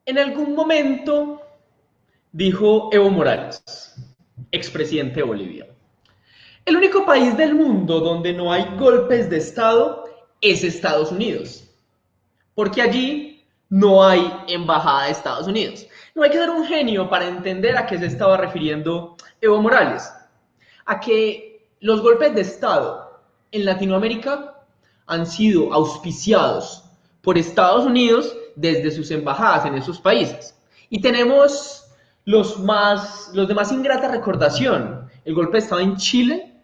En algún momento dijo Evo Morales, expresidente de Bolivia, el único país del mundo donde no hay golpes de Estado es Estados Unidos, porque allí no hay embajada de Estados Unidos. No hay que ser un genio para entender a qué se estaba refiriendo Evo Morales, a que los golpes de Estado en Latinoamérica han sido auspiciados por Estados Unidos desde sus embajadas en esos países. Y tenemos los de más ingrata recordación. El golpe de Estado en Chile,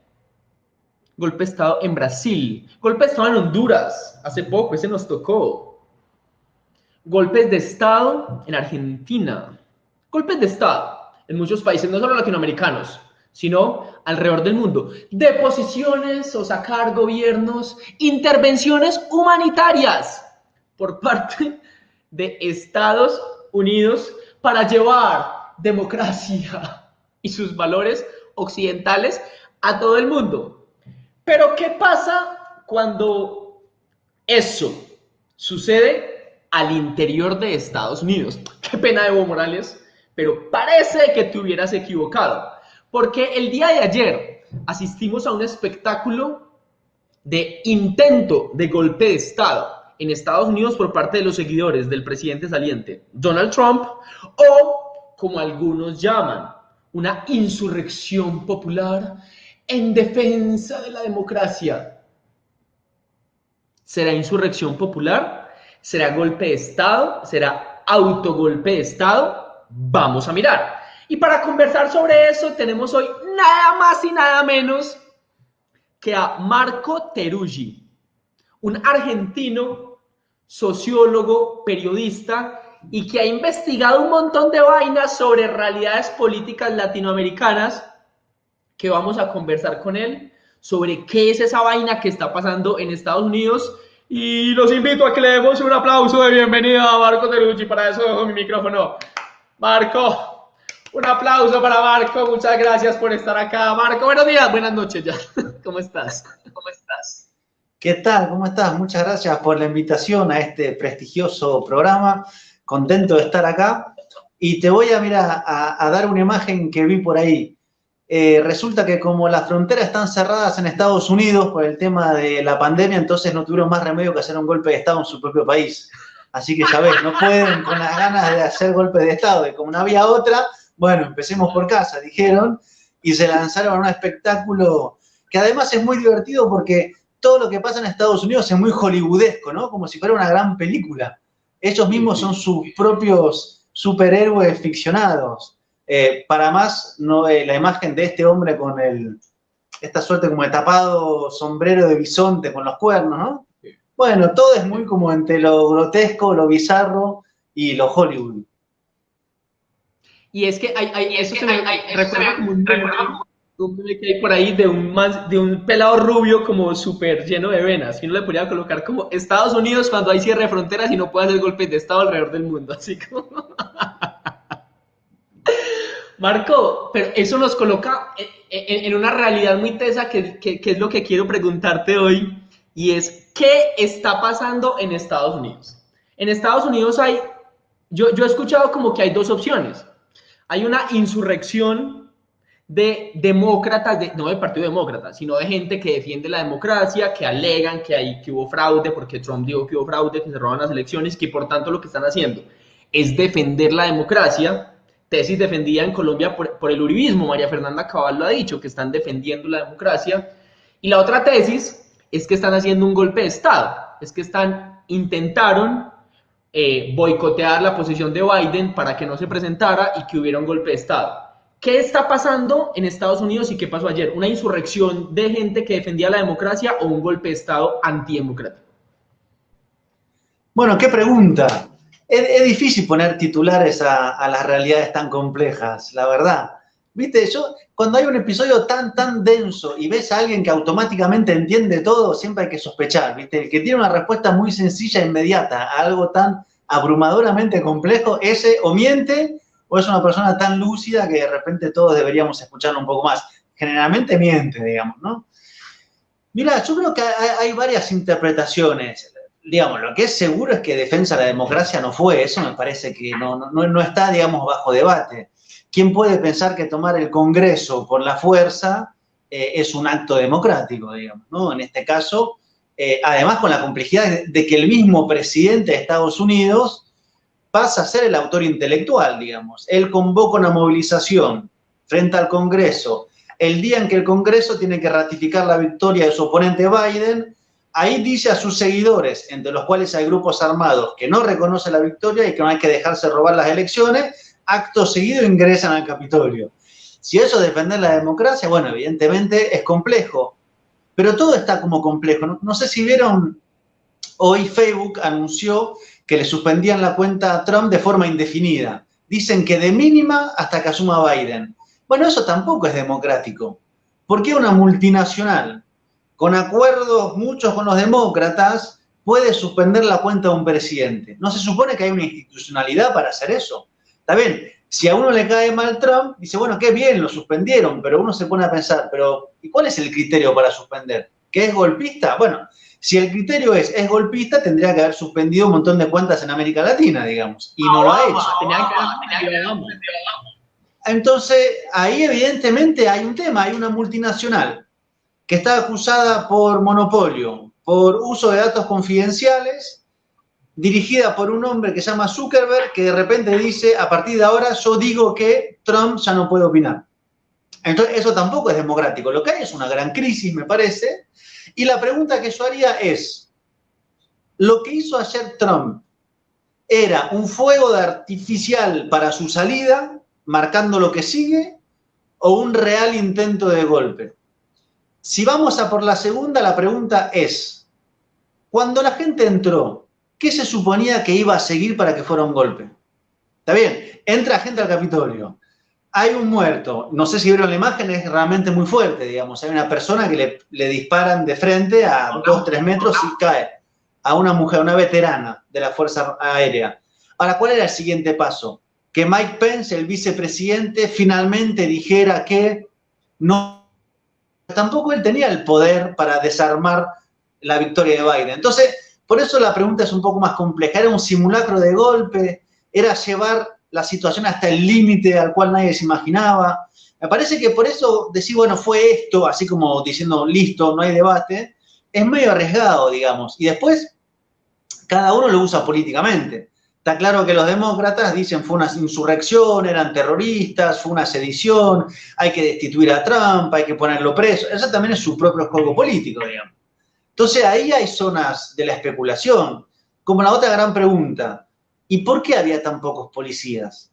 golpe de Estado en Brasil, golpe de Estado en Honduras, hace poco, ese nos tocó. Golpes de Estado en Argentina, golpes de Estado en muchos países, no solo latinoamericanos, sino alrededor del mundo. Deposiciones o sacar gobiernos, intervenciones humanitarias por parte de Estados Unidos para llevar democracia y sus valores occidentales a todo el mundo. Pero ¿qué pasa cuando eso sucede al interior de Estados Unidos? Qué pena, Evo Morales, pero parece que te hubieras equivocado. Porque el día de ayer asistimos a un espectáculo de intento de golpe de Estado en Estados Unidos por parte de los seguidores del presidente saliente Donald Trump, o como algunos llaman, una insurrección popular en defensa de la democracia. ¿Será insurrección popular? ¿Será golpe de Estado? ¿Será autogolpe de Estado? Vamos a mirar. Y para conversar sobre eso tenemos hoy nada más y nada menos que a Marco Teruggi, un argentino, sociólogo, periodista y que ha investigado un montón de vainas sobre realidades políticas latinoamericanas, que vamos a conversar con él sobre qué es esa vaina que está pasando en Estados Unidos. Y los invito a que le demos un aplauso de bienvenida a Marco Teruggi. Para eso dejo mi micrófono. Marco, un aplauso para Marco. Muchas gracias por estar acá. Marco, buenos días, buenas noches ya. ¿Cómo estás? ¿Cómo estás? ¿Qué tal? ¿Cómo estás? Muchas gracias por la invitación a este prestigioso programa. Contento de estar acá. Y te voy a dar una imagen que vi por ahí. Resulta que como las fronteras están cerradas en Estados Unidos por el tema de la pandemia, entonces no tuvieron más remedio que hacer un golpe de Estado en su propio país. Así que ya ves, no pueden con las ganas de hacer golpes de Estado. Y como no había otra, bueno, empecemos por casa, dijeron, y se lanzaron a un espectáculo que además es muy divertido porque todo lo que pasa en Estados Unidos es muy hollywoodesco, ¿no? Como si fuera una gran película. Ellos mismos son sus propios superhéroes ficcionados. Para más, no, la imagen de este hombre con esta suerte como de tapado sombrero de bisonte con los cuernos, ¿no? Bueno, todo es muy como entre lo grotesco, lo bizarro y lo Hollywood. Y es que eso se me recuerda como un meme que hay por ahí de un pelado rubio como súper lleno de venas. Y uno le podría colocar como Estados Unidos cuando hay cierre de fronteras y no puede hacer golpes de Estado alrededor del mundo. Así como... Marco, pero eso nos coloca en una realidad muy tesa que es lo que quiero preguntarte hoy, y es, ¿qué está pasando en Estados Unidos? En Estados Unidos yo he escuchado como que hay dos opciones. Hay una insurrección de demócratas, no del Partido Demócrata, sino de gente que defiende la democracia, que alegan que hubo fraude, porque Trump dijo que hubo fraude, que se roban las elecciones, que por tanto lo que están haciendo es defender la democracia. Tesis defendida en Colombia por el uribismo, María Fernanda Cabal lo ha dicho, que están defendiendo la democracia. Y la otra tesis es que están haciendo un golpe de Estado, es que intentaron boicotear la posición de Biden para que no se presentara y que hubiera un golpe de Estado. ¿Qué está pasando en Estados Unidos y qué pasó ayer? ¿Una insurrección de gente que defendía la democracia o un golpe de Estado antidemocrático? Bueno, qué pregunta. Es difícil poner titulares a las realidades tan complejas, la verdad. Viste, cuando hay un episodio tan denso y ves a alguien que automáticamente entiende todo, siempre hay que sospechar, ¿viste? El que tiene una respuesta muy sencilla e inmediata a algo tan abrumadoramente complejo, ese o miente o es una persona tan lúcida que de repente todos deberíamos escucharlo un poco más. Generalmente miente, digamos, ¿no? Mira, yo creo que hay varias interpretaciones. digamos, lo que es seguro es que defensa de la democracia no fue, eso me parece que no está, digamos, bajo debate. ¿Quién puede pensar que tomar el Congreso por la fuerza es un acto democrático, digamos, ¿no? En este caso, además con la complejidad de que el mismo presidente de Estados Unidos pasa a ser el autor intelectual, digamos. Él convoca una movilización frente al Congreso el día en que el Congreso tiene que ratificar la victoria de su oponente Biden. Ahí dice a sus seguidores, entre los cuales hay grupos armados, que no reconocen la victoria y que no hay que dejarse robar las elecciones. Acto seguido ingresan al Capitolio. Si eso es defender la democracia, bueno, evidentemente es complejo, pero todo está como complejo. No sé si vieron, hoy Facebook anunció que le suspendían la cuenta a Trump de forma indefinida. Dicen que de mínima hasta que asuma Biden. Bueno, eso tampoco es democrático. ¿Por qué una multinacional con acuerdos muchos con los demócratas puede suspender la cuenta de un presidente? ¿No se supone que hay una institucionalidad para hacer eso? Está bien, si a uno le cae mal Trump, dice, bueno, qué bien, lo suspendieron, pero uno se pone a pensar, pero ¿y cuál es el criterio para suspender? ¿Que es golpista? Bueno, si el criterio es golpista, tendría que haber suspendido un montón de cuentas en América Latina, digamos, y no lo ha hecho. Entonces, ahí evidentemente hay un tema, hay una multinacional que está acusada por monopolio, por uso de datos confidenciales, dirigida por un hombre que se llama Zuckerberg, que de repente dice, a partir de ahora yo digo que Trump ya no puede opinar. Entonces, eso tampoco es democrático. Lo que hay es una gran crisis, me parece, y la pregunta que yo haría es, ¿lo que hizo ayer Trump era un fuego artificial para su salida, marcando lo que sigue, o un real intento de golpe? Si vamos a por la segunda, la pregunta es, cuando la gente entró, ¿qué se suponía que iba a seguir para que fuera un golpe? Está bien, entra gente al Capitolio, hay un muerto, no sé si vieron la imagen, es realmente muy fuerte, digamos, hay una persona que le disparan de frente a 2-3 metros y cae, a una mujer, una veterana de la Fuerza Aérea. Ahora, ¿cuál era el siguiente paso? Que Mike Pence, el vicepresidente, finalmente dijera que no, tampoco él tenía el poder para desarmar la victoria de Biden. Entonces, por eso la pregunta es un poco más compleja. ¿Era un simulacro de golpe? ¿Era llevar la situación hasta el límite al cual nadie se imaginaba? Me parece que por eso decir, bueno, fue esto, así como diciendo, listo, no hay debate, es medio arriesgado, digamos. Y después, cada uno lo usa políticamente. Está claro que los demócratas dicen fue una insurrección, eran terroristas, fue una sedición, hay que destituir a Trump, hay que ponerlo preso. Eso también es su propio juego político, digamos. Entonces ahí hay zonas de la especulación. Como la otra gran pregunta, ¿y por qué había tan pocos policías?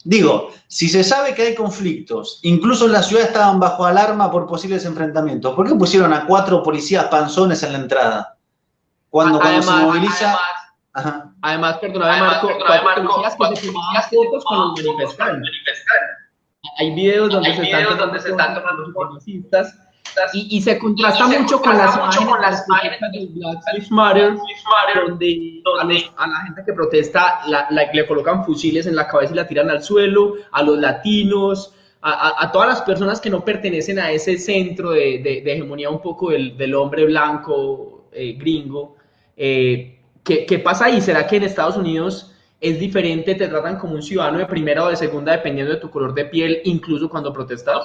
Digo, si se sabe que hay conflictos, incluso en la ciudad estaban bajo alarma por posibles enfrentamientos, ¿por qué pusieron a 4 policías panzones en la entrada? Cuando se moviliza... Además, perdóname Marco, policías que se tomaban fotos con los manifestantes. Hay videos donde se están tomando fotos y se contrasta mucho con las imágenes de Black Lives Matter, donde a la gente que protesta le colocan fusiles en la cabeza y la tiran al suelo, a los latinos, a todas las personas que no pertenecen a ese centro de hegemonía un poco del hombre blanco gringo. ¿Qué pasa ahí? ¿Será que en Estados Unidos es diferente? ¿Te tratan como un ciudadano de primera o de segunda dependiendo de tu color de piel, incluso cuando protestas?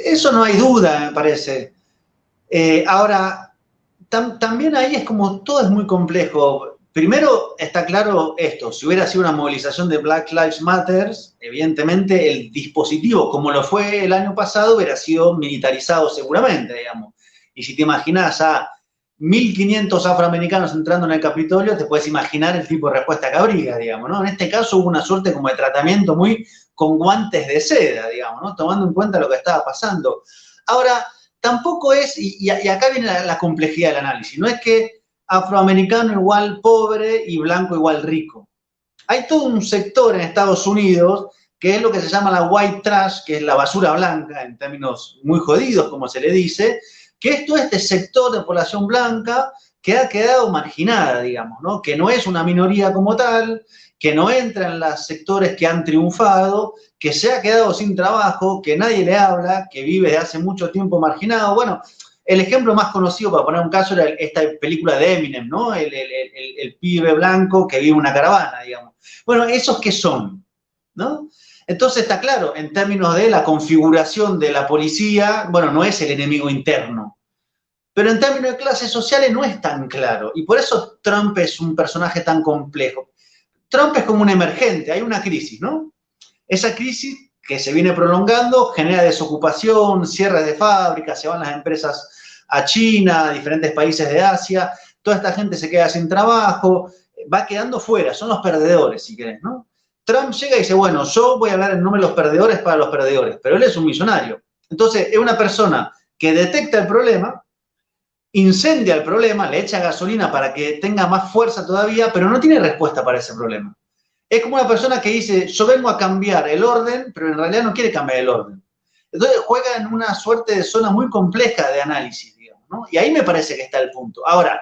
Eso no hay duda, me parece. Ahora, también ahí es como todo es muy complejo. Primero está claro esto, si hubiera sido una movilización de Black Lives Matter, evidentemente el dispositivo, como lo fue el año pasado, hubiera sido militarizado seguramente, digamos. Y si te imaginas a 1.500 afroamericanos entrando en el Capitolio, te puedes imaginar el tipo de respuesta que habría, digamos, ¿no? En este caso hubo una suerte como de tratamiento muy con guantes de seda, digamos, ¿no? Tomando en cuenta lo que estaba pasando. Ahora, tampoco es, y acá viene la complejidad del análisis, no es que afroamericano igual pobre y blanco igual rico. Hay todo un sector en Estados Unidos que es lo que se llama la white trash, que es la basura blanca, en términos muy jodidos, como se le dice, que es todo este sector de población blanca que ha quedado marginada, digamos, ¿no? Que no es una minoría como tal, que no entra en los sectores que han triunfado, que se ha quedado sin trabajo, que nadie le habla, que vive desde hace mucho tiempo marginado. Bueno, El ejemplo más conocido, para poner un caso, era esta película de Eminem, ¿no? El pibe blanco que vive en una caravana, digamos. Bueno, ¿esos qué son? ¿No? Entonces está claro, en términos de la configuración de la policía, bueno, no es el enemigo interno. Pero en términos de clases sociales no es tan claro. Y por eso Trump es un personaje tan complejo. Trump es como un emergente, hay una crisis, ¿no? Esa crisis que se viene prolongando genera desocupación, cierres de fábricas, se van las empresas a China, a diferentes países de Asia, toda esta gente se queda sin trabajo, va quedando fuera, son los perdedores, si querés, ¿no? Trump llega y dice, bueno, yo voy a hablar en nombre de los perdedores para los perdedores, pero él es un millonario. Entonces, es una persona que detecta el problema, incendia el problema, le echa gasolina para que tenga más fuerza todavía, pero no tiene respuesta para ese problema. Es como una persona que dice, yo vengo a cambiar el orden, pero en realidad no quiere cambiar el orden. Entonces juega en una suerte de zona muy compleja de análisis, digamos, ¿no? Y ahí me parece que está el punto. Ahora,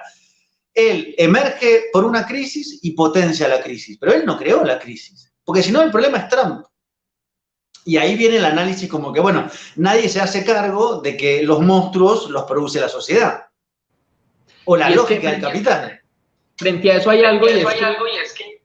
él emerge por una crisis y potencia la crisis, pero él no creó la crisis, porque si no el problema es Trump. Y ahí viene el análisis como que, bueno, nadie se hace cargo de que los monstruos los produce la sociedad. O la lógica del capital. Frente a eso hay algo, y es que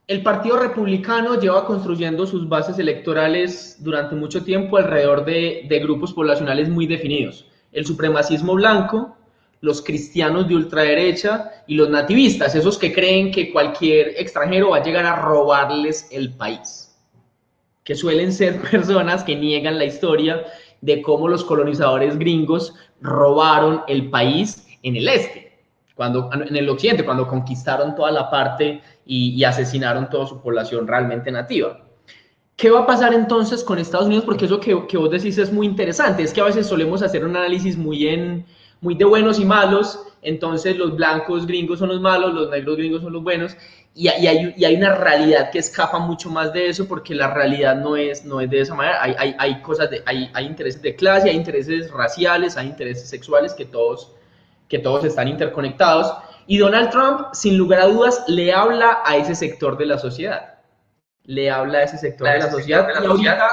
el Partido Republicano lleva construyendo sus bases electorales durante mucho tiempo alrededor de grupos poblacionales muy definidos. El supremacismo blanco, los cristianos de ultraderecha y los nativistas, esos que creen que cualquier extranjero va a llegar a robarles el país, que suelen ser personas que niegan la historia de cómo los colonizadores gringos robaron el país en el este, en el occidente, cuando conquistaron toda la parte y asesinaron toda su población realmente nativa. ¿Qué va a pasar entonces con Estados Unidos? Porque eso que vos decís es muy interesante, es que a veces solemos hacer un análisis muy de buenos y malos, entonces los blancos gringos son los malos, los negros gringos son los buenos, y hay una realidad que escapa mucho más de eso, porque la realidad no es de esa manera. Hay intereses de clase, hay intereses raciales, hay intereses sexuales que todos están interconectados, y Donald Trump, sin lugar a dudas, le habla a ese sector de la sociedad. Le habla a ese sector de la sociedad, y ahorita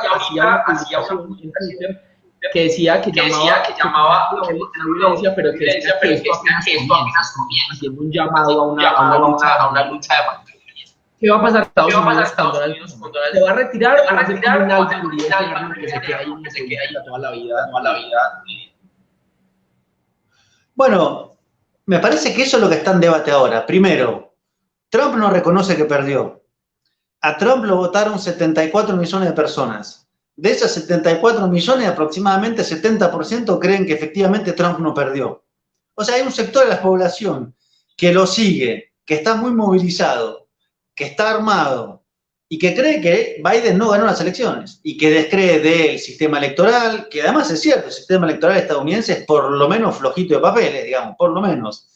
hacía una publicación en Twitter que decía que llamaba a la violencia, pero que decía que esto apenas comienza, haciendo un llamado a una lucha de paz. ¿Qué va a pasar Estados Unidos con Donald Trump? ¿Se va a retirar o va a ser como un alto que se queda ahí toda la vida? Bueno, me parece que eso es lo que está en debate ahora. Primero, Trump no reconoce que perdió. A Trump lo votaron 74 millones de personas. De esas 74 millones, aproximadamente 70% creen que efectivamente Trump no perdió. O sea, hay un sector de la población que lo sigue, que está muy movilizado, que está armado y que cree que Biden no ganó las elecciones y que descree del sistema electoral, que además es cierto, el sistema electoral estadounidense es por lo menos flojito de papeles, digamos, por lo menos.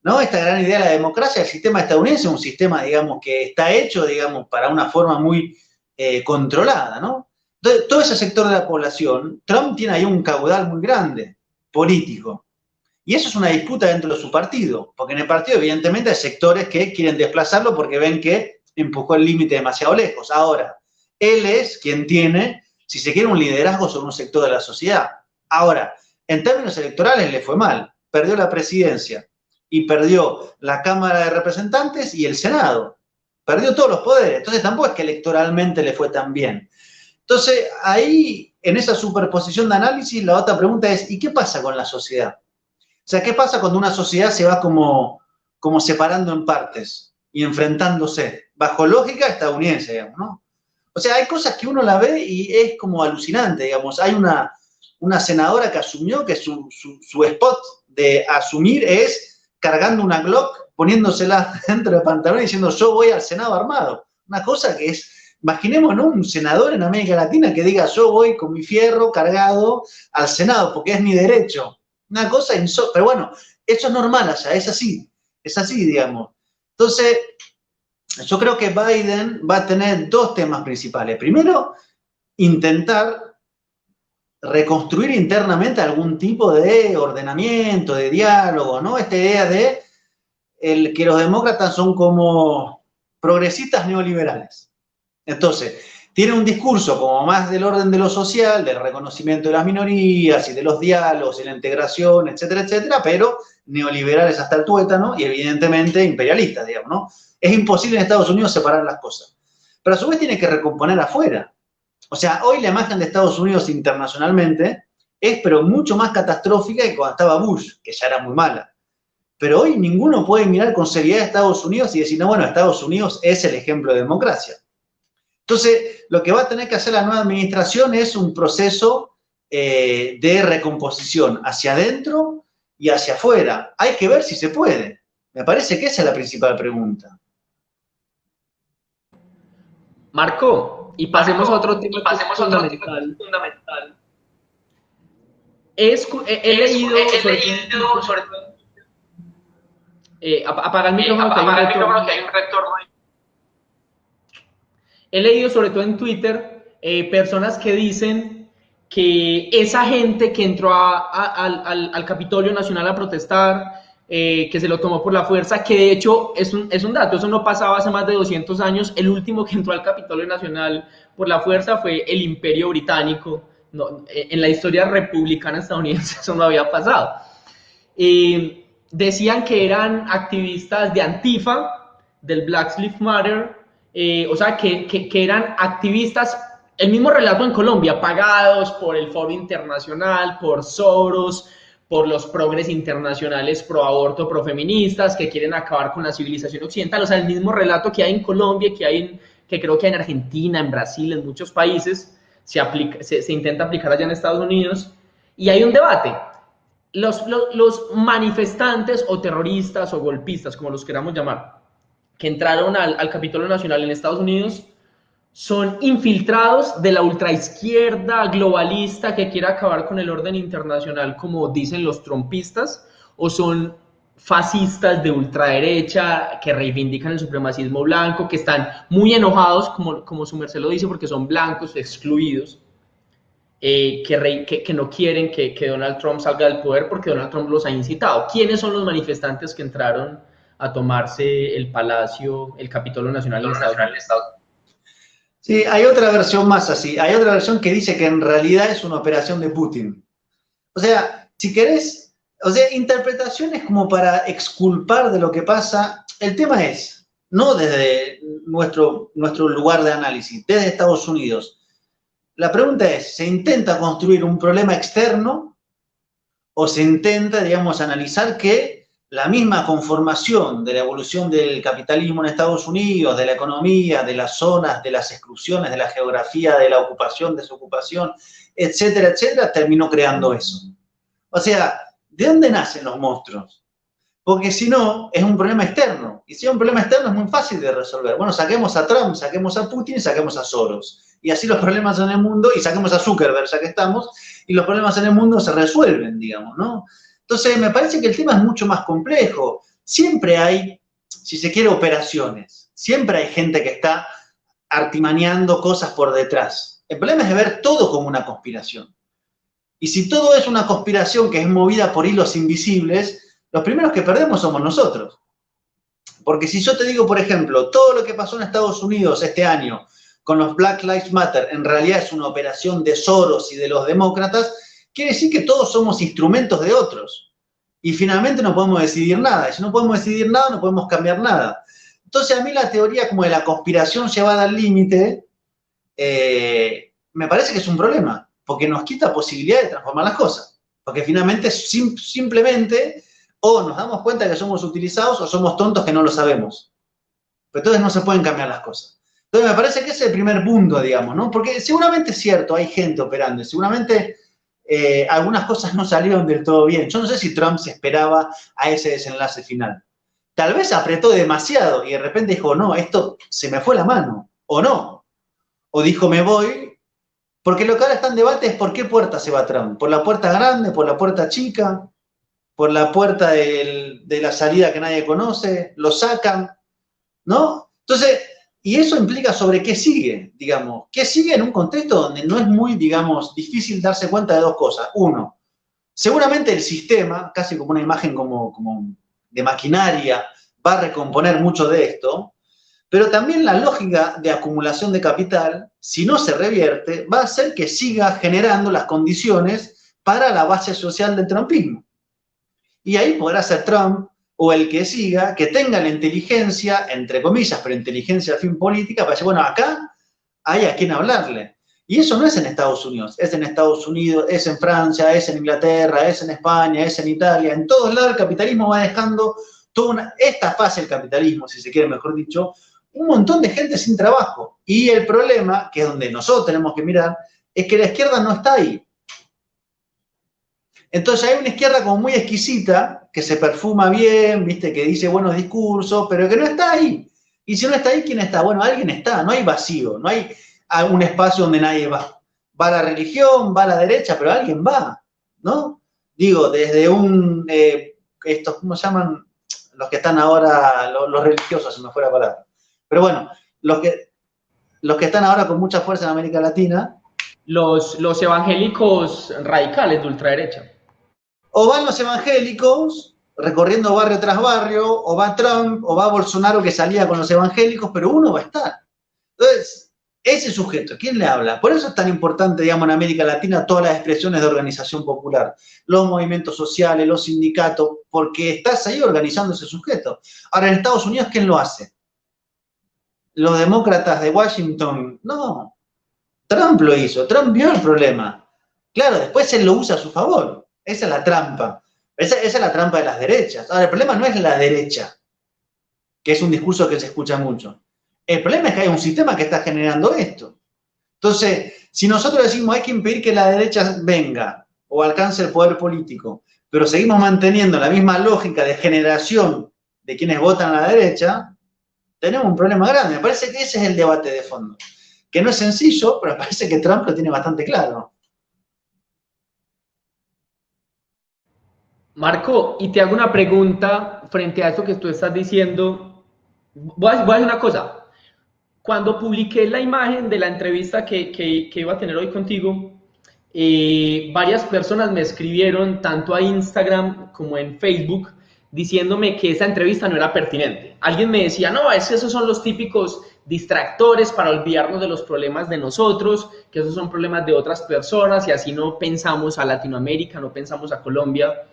¿No? Esta gran idea de la democracia, el sistema estadounidense es un sistema, digamos, que está hecho, digamos, para una forma muy controlada, ¿no? Entonces, todo ese sector de la población, Trump tiene ahí un caudal muy grande, político. Y eso es una disputa dentro de su partido, porque en el partido, evidentemente, hay sectores que quieren desplazarlo porque ven que empujó el límite demasiado lejos. Ahora, él es quien tiene, si se quiere, un liderazgo sobre un sector de la sociedad. Ahora, en términos electorales le fue mal, perdió la presidencia y perdió la Cámara de Representantes y el Senado. Perdió todos los poderes. Entonces tampoco es que electoralmente le fue tan bien. Entonces ahí, en esa superposición de análisis, la otra pregunta es, ¿y qué pasa con la sociedad? O sea, ¿qué pasa cuando una sociedad se va como separando en partes y enfrentándose? Bajo lógica estadounidense, digamos, ¿no? O sea, hay cosas que uno la ve y es como alucinante, digamos. Hay una senadora que asumió que su spot de asumir es cargando una Glock, poniéndosela dentro del pantalón y diciendo yo voy al Senado armado. Una cosa que es, imaginémonos un senador en América Latina que diga yo voy con mi fierro cargado al Senado porque es mi derecho. Una cosa pero bueno, eso es normal allá, es así, digamos. Entonces, yo creo que Biden va a tener dos temas principales. Primero, intentar reconstruir internamente algún tipo de ordenamiento, de diálogo, ¿no? Esta idea de que los demócratas son como progresistas neoliberales. Entonces, Tiene un discurso como más del orden de lo social, del reconocimiento de las minorías y de los diálogos y la integración, etcétera, etcétera, pero neoliberales hasta el tuétano y evidentemente imperialistas, digamos, ¿no? Es imposible en Estados Unidos separar las cosas. Pero a su vez tiene que recomponer afuera. O sea, hoy la imagen de Estados Unidos internacionalmente es pero mucho más catastrófica que cuando estaba Bush, que ya era muy mala. Pero hoy ninguno puede mirar con seriedad a Estados Unidos y decir, no, bueno, Estados Unidos es el ejemplo de democracia. Entonces, lo que va a tener que hacer la nueva administración es un proceso de recomposición hacia adentro y hacia afuera. Hay que ver si se puede. Me parece que esa es la principal pregunta. Marco, y pasemos a otro tema fundamental. He leído sobre todo. Apaga el micrófono que hay un retorno. He leído sobre todo en Twitter personas que dicen que esa gente que entró al Capitolio Nacional a protestar, que se lo tomó por la fuerza, que de hecho es un dato, eso no pasaba hace más de 200 años, el último que entró al Capitolio Nacional por la fuerza fue el Imperio Británico, no, en la historia republicana estadounidense eso no había pasado. Decían que eran activistas de Antifa, del Black Lives Matter, o sea, que eran activistas, el mismo relato en Colombia, pagados por el Foro Internacional, por Soros, por los progres internacionales pro aborto, pro feministas, que quieren acabar con la civilización occidental, o sea, el mismo relato que hay en Colombia, que creo que hay en Argentina, en Brasil, en muchos países, se intenta aplicar allá en Estados Unidos, y hay un debate. Los manifestantes o terroristas o golpistas, como los queramos llamar, que entraron al Capitolio Nacional en Estados Unidos, son infiltrados de la ultraizquierda globalista que quiere acabar con el orden internacional, como dicen los trumpistas, o son fascistas de ultraderecha que reivindican el supremacismo blanco, que están muy enojados, como su merced lo dice, porque son blancos excluidos, que no quieren que Donald Trump salga del poder porque Donald Trump los ha incitado. ¿Quiénes son los manifestantes que entraron a tomarse el Palacio, el Capitolio Nacional en Estados Unidos? Sí, hay otra versión más así. Hay otra versión que dice que en realidad es una operación de Putin. O sea, si querés, o sea, interpretaciones como para exculpar de lo que pasa. El tema es, no desde nuestro lugar de análisis, desde Estados Unidos. La pregunta es, ¿se intenta construir un problema externo o se intenta, digamos, analizar que la misma conformación de la evolución del capitalismo en Estados Unidos, de la economía, de las zonas, de las exclusiones, de la geografía, de la ocupación, desocupación, etcétera, etcétera, terminó creando eso? O sea, ¿de dónde nacen los monstruos? Porque si no, es un problema externo. Y si es un problema externo es muy fácil de resolver. Bueno, saquemos a Trump, saquemos a Putin y saquemos a Soros. Y así los problemas en el mundo, y saquemos a Zuckerberg, ya que estamos, y los problemas en el mundo se resuelven, digamos, ¿no? Entonces, me parece que el tema es mucho más complejo. Siempre hay, si se quiere, operaciones. Siempre hay gente que está artimaneando cosas por detrás. El problema es ver todo como una conspiración. Y si todo es una conspiración que es movida por hilos invisibles, los primeros que perdemos somos nosotros. Porque si yo te digo, por ejemplo, todo lo que pasó en Estados Unidos este año con los Black Lives Matter en realidad es una operación de Soros y de los demócratas, quiere decir que todos somos instrumentos de otros. Y finalmente no podemos decidir nada. Y si no podemos decidir nada, no podemos cambiar nada. Entonces, a mí la teoría como de la conspiración llevada al límite, me parece que es un problema, porque nos quita posibilidad de transformar las cosas. Porque finalmente, simplemente, o nos damos cuenta que somos utilizados, o somos tontos que no lo sabemos. Pero entonces no se pueden cambiar las cosas. Entonces, me parece que ese es el primer punto, digamos, ¿no? Porque seguramente es cierto, hay gente operando, y seguramente algunas cosas no salieron del todo bien. Yo no sé si Trump se esperaba a ese desenlace final. Tal vez apretó demasiado y de repente dijo, no, esto se me fue la mano, o no. O dijo, me voy, porque lo que ahora está en debate es por qué puerta se va Trump. ¿Por la puerta grande, por la puerta chica, por la puerta de la salida que nadie conoce? ¿Lo sacan? ¿No? Entonces, y eso implica sobre qué sigue, digamos. ¿Qué sigue en un contexto donde no es muy, digamos, difícil darse cuenta de dos cosas? Uno, seguramente el sistema, casi como una imagen como de maquinaria, va a recomponer mucho de esto, Pero también la lógica de acumulación de capital, si no se revierte, va a hacer que siga generando las condiciones para la base social del trumpismo. Y ahí podrá ser Trump o el que siga, que tenga la inteligencia, entre comillas, pero inteligencia al fin política, para decir, bueno, acá hay a quien hablarle. Y eso no es en Estados Unidos, es en Estados Unidos, es en Francia, es en Inglaterra, es en España, es en Italia. En todos lados el capitalismo va dejando esta fase del capitalismo, si se quiere mejor dicho, un montón de gente sin trabajo. Y el problema, que es donde nosotros tenemos que mirar, es que la izquierda no está ahí. Entonces hay una izquierda como muy exquisita, que se perfuma bien, ¿viste? Que dice buenos discursos, pero que no está ahí. Y si no está ahí, ¿quién está? Bueno, alguien está, no hay vacío, no hay un espacio donde nadie va. Va la religión, va la derecha, pero alguien va, ¿no? Digo, desde estos, ¿cómo se llaman? Los que están ahora, los religiosos, se me fue la palabra. Pero bueno, los que están ahora con mucha fuerza en América Latina. Los evangélicos radicales de ultraderecha. O van los evangélicos recorriendo barrio tras barrio, o va Trump, o va Bolsonaro que salía con los evangélicos, pero uno va a estar. Entonces, ese sujeto, ¿quién le habla? Por eso es tan importante, digamos, en América Latina todas las expresiones de organización popular, los movimientos sociales, los sindicatos, porque estás ahí organizando ese sujeto. Ahora, en Estados Unidos, ¿quién lo hace? Los demócratas de Washington, no. Trump lo hizo, Trump vio el problema. Claro, después él lo usa a su favor. Esa es la trampa. Esa es la trampa de las derechas. Ahora, el problema no es la derecha, que es un discurso que se escucha mucho. El problema es que hay un sistema que está generando esto. Entonces, si nosotros decimos hay que impedir que la derecha venga o alcance el poder político, pero seguimos manteniendo la misma lógica de generación de quienes votan a la derecha, tenemos un problema grande. Me parece que ese es el debate de fondo. Que no es sencillo, pero me parece que Trump lo tiene bastante claro. Marco, y te hago una pregunta frente a eso que tú estás diciendo. Voy a decir una cosa. Cuando publiqué la imagen de la entrevista que iba a tener hoy contigo, varias personas me escribieron tanto a Instagram como en Facebook diciéndome que esa entrevista no era pertinente. Alguien me decía, no, es que esos son los típicos distractores para olvidarnos de los problemas de nosotros, que esos son problemas de otras personas y así no pensamos a Latinoamérica, no pensamos a Colombia.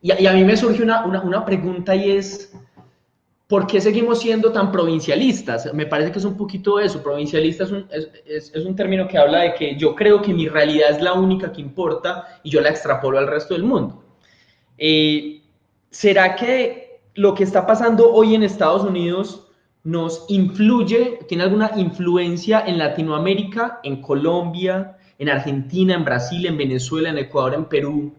Y a mí me surge una pregunta y es, ¿por qué seguimos siendo tan provincialistas? Me parece que es un poquito eso. Provincialista es un término que habla de que yo creo que mi realidad es la única que importa y yo la extrapolo al resto del mundo. ¿Será que lo que está pasando hoy en Estados Unidos nos influye, tiene alguna influencia en Latinoamérica, en Colombia, en Argentina, en Brasil, en Venezuela, en Ecuador, en Perú?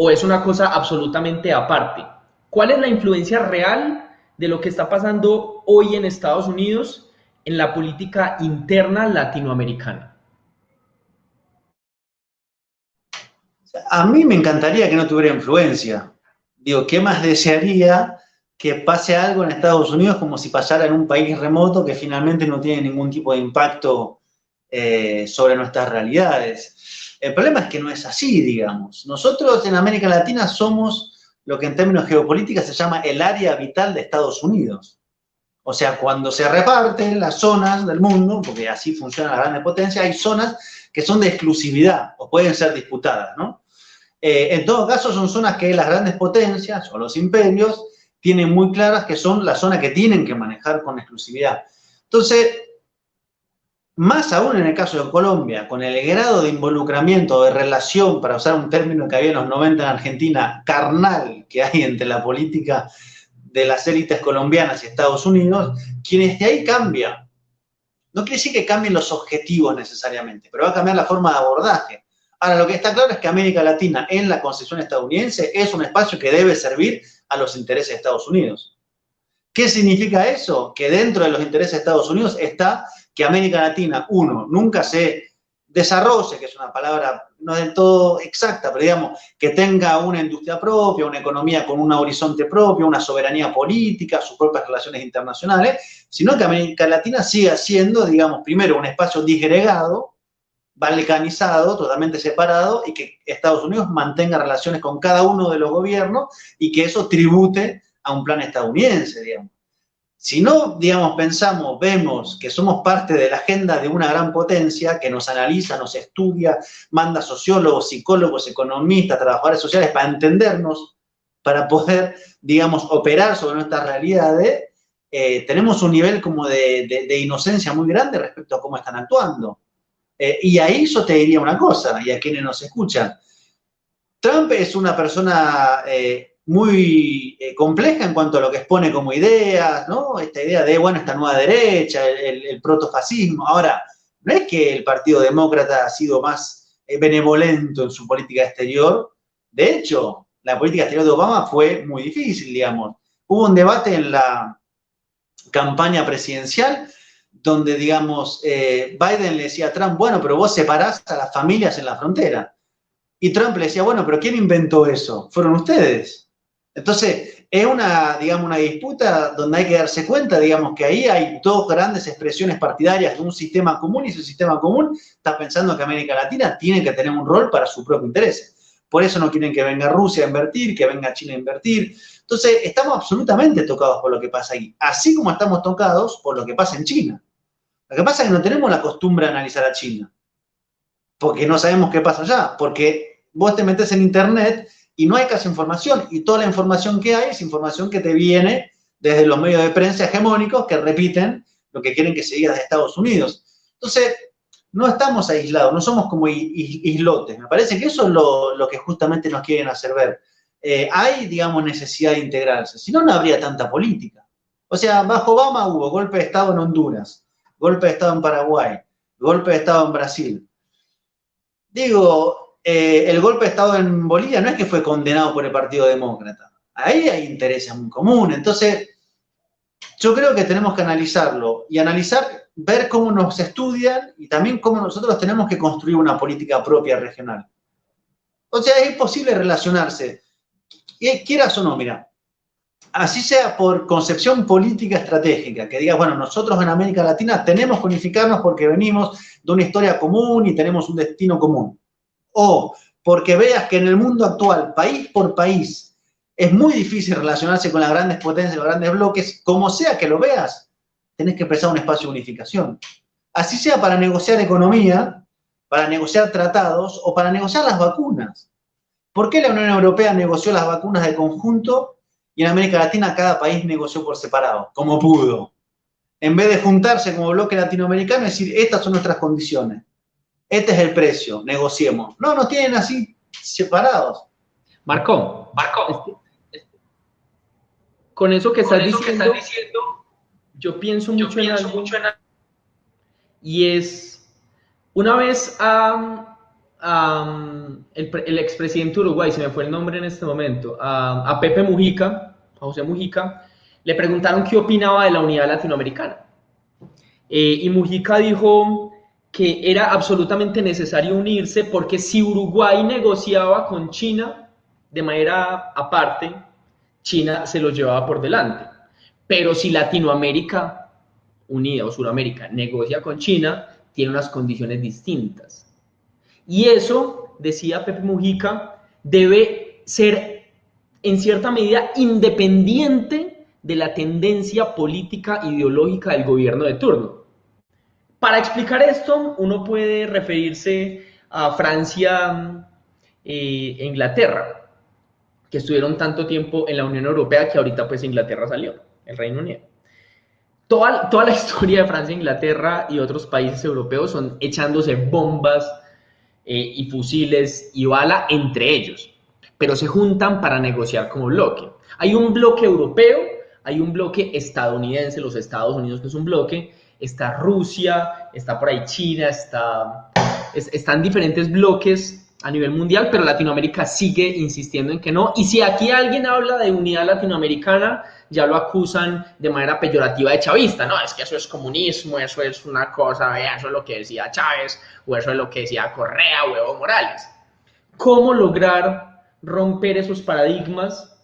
¿O es una cosa absolutamente aparte? ¿Cuál es la influencia real de lo que está pasando hoy en Estados Unidos en la política interna latinoamericana? A mí me encantaría que no tuviera influencia. Digo, ¿qué más desearía que pase algo en Estados Unidos como si pasara en un país remoto que finalmente no tiene ningún tipo de impacto sobre nuestras realidades? El problema es que no es así, digamos. Nosotros en América Latina somos lo que en términos geopolíticos se llama el área vital de Estados Unidos. O sea, cuando se reparten las zonas del mundo, porque así funcionan las grandes potencias, hay zonas que son de exclusividad o pueden ser disputadas, ¿no? En todo caso, son zonas que las grandes potencias o los imperios tienen muy claras que son la zona que tienen que manejar con exclusividad. Entonces, más aún en el caso de Colombia, con el grado de involucramiento, de relación, para usar un término que había en los 90 en Argentina, carnal que hay entre la política de las élites colombianas y Estados Unidos, quienes de ahí cambian. No quiere decir que cambien los objetivos necesariamente, pero va a cambiar la forma de abordaje. Ahora, lo que está claro es que América Latina, en la concepción estadounidense, es un espacio que debe servir a los intereses de Estados Unidos. ¿Qué significa eso? Que dentro de los intereses de Estados Unidos está que América Latina, uno, nunca se desarrolle, que es una palabra no del todo exacta, pero digamos, que tenga una industria propia, una economía con un horizonte propio, una soberanía política, sus propias relaciones internacionales, sino que América Latina siga siendo, digamos, primero un espacio disgregado, balcanizado, totalmente separado, y que Estados Unidos mantenga relaciones con cada uno de los gobiernos y que eso tribute a un plan estadounidense, digamos. Si no, digamos, pensamos, vemos que somos parte de la agenda de una gran potencia que nos analiza, nos estudia, manda sociólogos, psicólogos, economistas, trabajadores sociales para entendernos, para poder, digamos, operar sobre nuestras realidades, tenemos un nivel como de inocencia muy grande respecto a cómo están actuando. Y ahí yo te diría una cosa, y a quienes nos escuchan. Trump es una persona muy compleja en cuanto a lo que expone como ideas, ¿no? Esta idea de, bueno, esta nueva derecha, el protofascismo. Ahora, no es que el Partido Demócrata ha sido más benevolento en su política exterior. De hecho, la política exterior de Obama fue muy difícil, digamos. Hubo un debate en la campaña presidencial donde, digamos, Biden le decía a Trump, bueno, pero vos separás a las familias en la frontera. Y Trump le decía, bueno, pero ¿quién inventó eso? Fueron ustedes. Entonces, es una, digamos, una disputa donde hay que darse cuenta, digamos, que ahí hay dos grandes expresiones partidarias de un sistema común, y ese sistema común está pensando que América Latina tiene que tener un rol para su propio interés. Por eso no quieren que venga Rusia a invertir, que venga China a invertir. Entonces, estamos absolutamente tocados por lo que pasa ahí, así como estamos tocados por lo que pasa en China. Lo que pasa es que no tenemos la costumbre de analizar a China, porque no sabemos qué pasa allá, porque vos te metes en internet y no hay casi información, y toda la información que hay es información que te viene desde los medios de prensa hegemónicos que repiten lo que quieren que se diga de Estados Unidos. Entonces, no estamos aislados, no somos como islotes. Me parece que eso es lo que justamente nos quieren hacer ver. Hay, digamos, necesidad de integrarse, si no, no habría tanta política. O sea, bajo Obama hubo golpe de Estado en Honduras, golpe de Estado en Paraguay, golpe de Estado en Brasil. Digo, el golpe de Estado en Bolivia no es que fue condenado por el Partido Demócrata. Ahí hay intereses muy comunes. Entonces, yo creo que tenemos que analizarlo y ver cómo nos estudian y también cómo nosotros tenemos que construir una política propia regional. O sea, es imposible relacionarse. Quieras o no, mira, así sea por concepción política estratégica, que digas, bueno, nosotros en América Latina tenemos que unificarnos porque venimos de una historia común y tenemos un destino común. O porque veas que en el mundo actual, país por país, es muy difícil relacionarse con las grandes potencias, los grandes bloques, como sea que lo veas, tenés que empezar un espacio de unificación. Así sea para negociar economía, para negociar tratados o para negociar las vacunas. ¿Por qué la Unión Europea negoció las vacunas de conjunto y en América Latina cada país negoció por separado, como pudo? En vez de juntarse como bloque latinoamericano y decir, estas son nuestras condiciones, este es el precio, negociemos. No, nos tienen así separados. Marco, con eso que estás diciendo, yo pienso mucho en algo, y es, una vez el expresidente de Uruguay, se me fue el nombre en este momento, a Pepe Mujica, a José Mujica, le preguntaron qué opinaba de la unidad latinoamericana. Y Mujica dijo que era absolutamente necesario unirse porque si Uruguay negociaba con China de manera aparte, China se lo llevaba por delante. Pero si Latinoamérica unida o Suramérica negocia con China, tiene unas condiciones distintas. Y eso, decía Pepe Mujica, debe ser en cierta medida independiente de la tendencia política ideológica del gobierno de turno. Para explicar esto, uno puede referirse a Francia e Inglaterra, que estuvieron tanto tiempo en la Unión Europea que ahorita pues Inglaterra salió, el Reino Unido. Toda la historia de Francia, Inglaterra y otros países europeos son echándose bombas y fusiles y bala entre ellos, pero se juntan para negociar como bloque. Hay un bloque europeo, hay un bloque estadounidense, los Estados Unidos que es un bloque, está Rusia, está por ahí China, están diferentes bloques a nivel mundial, pero Latinoamérica sigue insistiendo en que no. Y si aquí alguien habla de unidad latinoamericana, ya lo acusan de manera peyorativa de chavista. No, es que eso es comunismo, eso es una cosa, eso es lo que decía Chávez, o eso es lo que decía Correa o Evo Morales. ¿Cómo lograr romper esos paradigmas?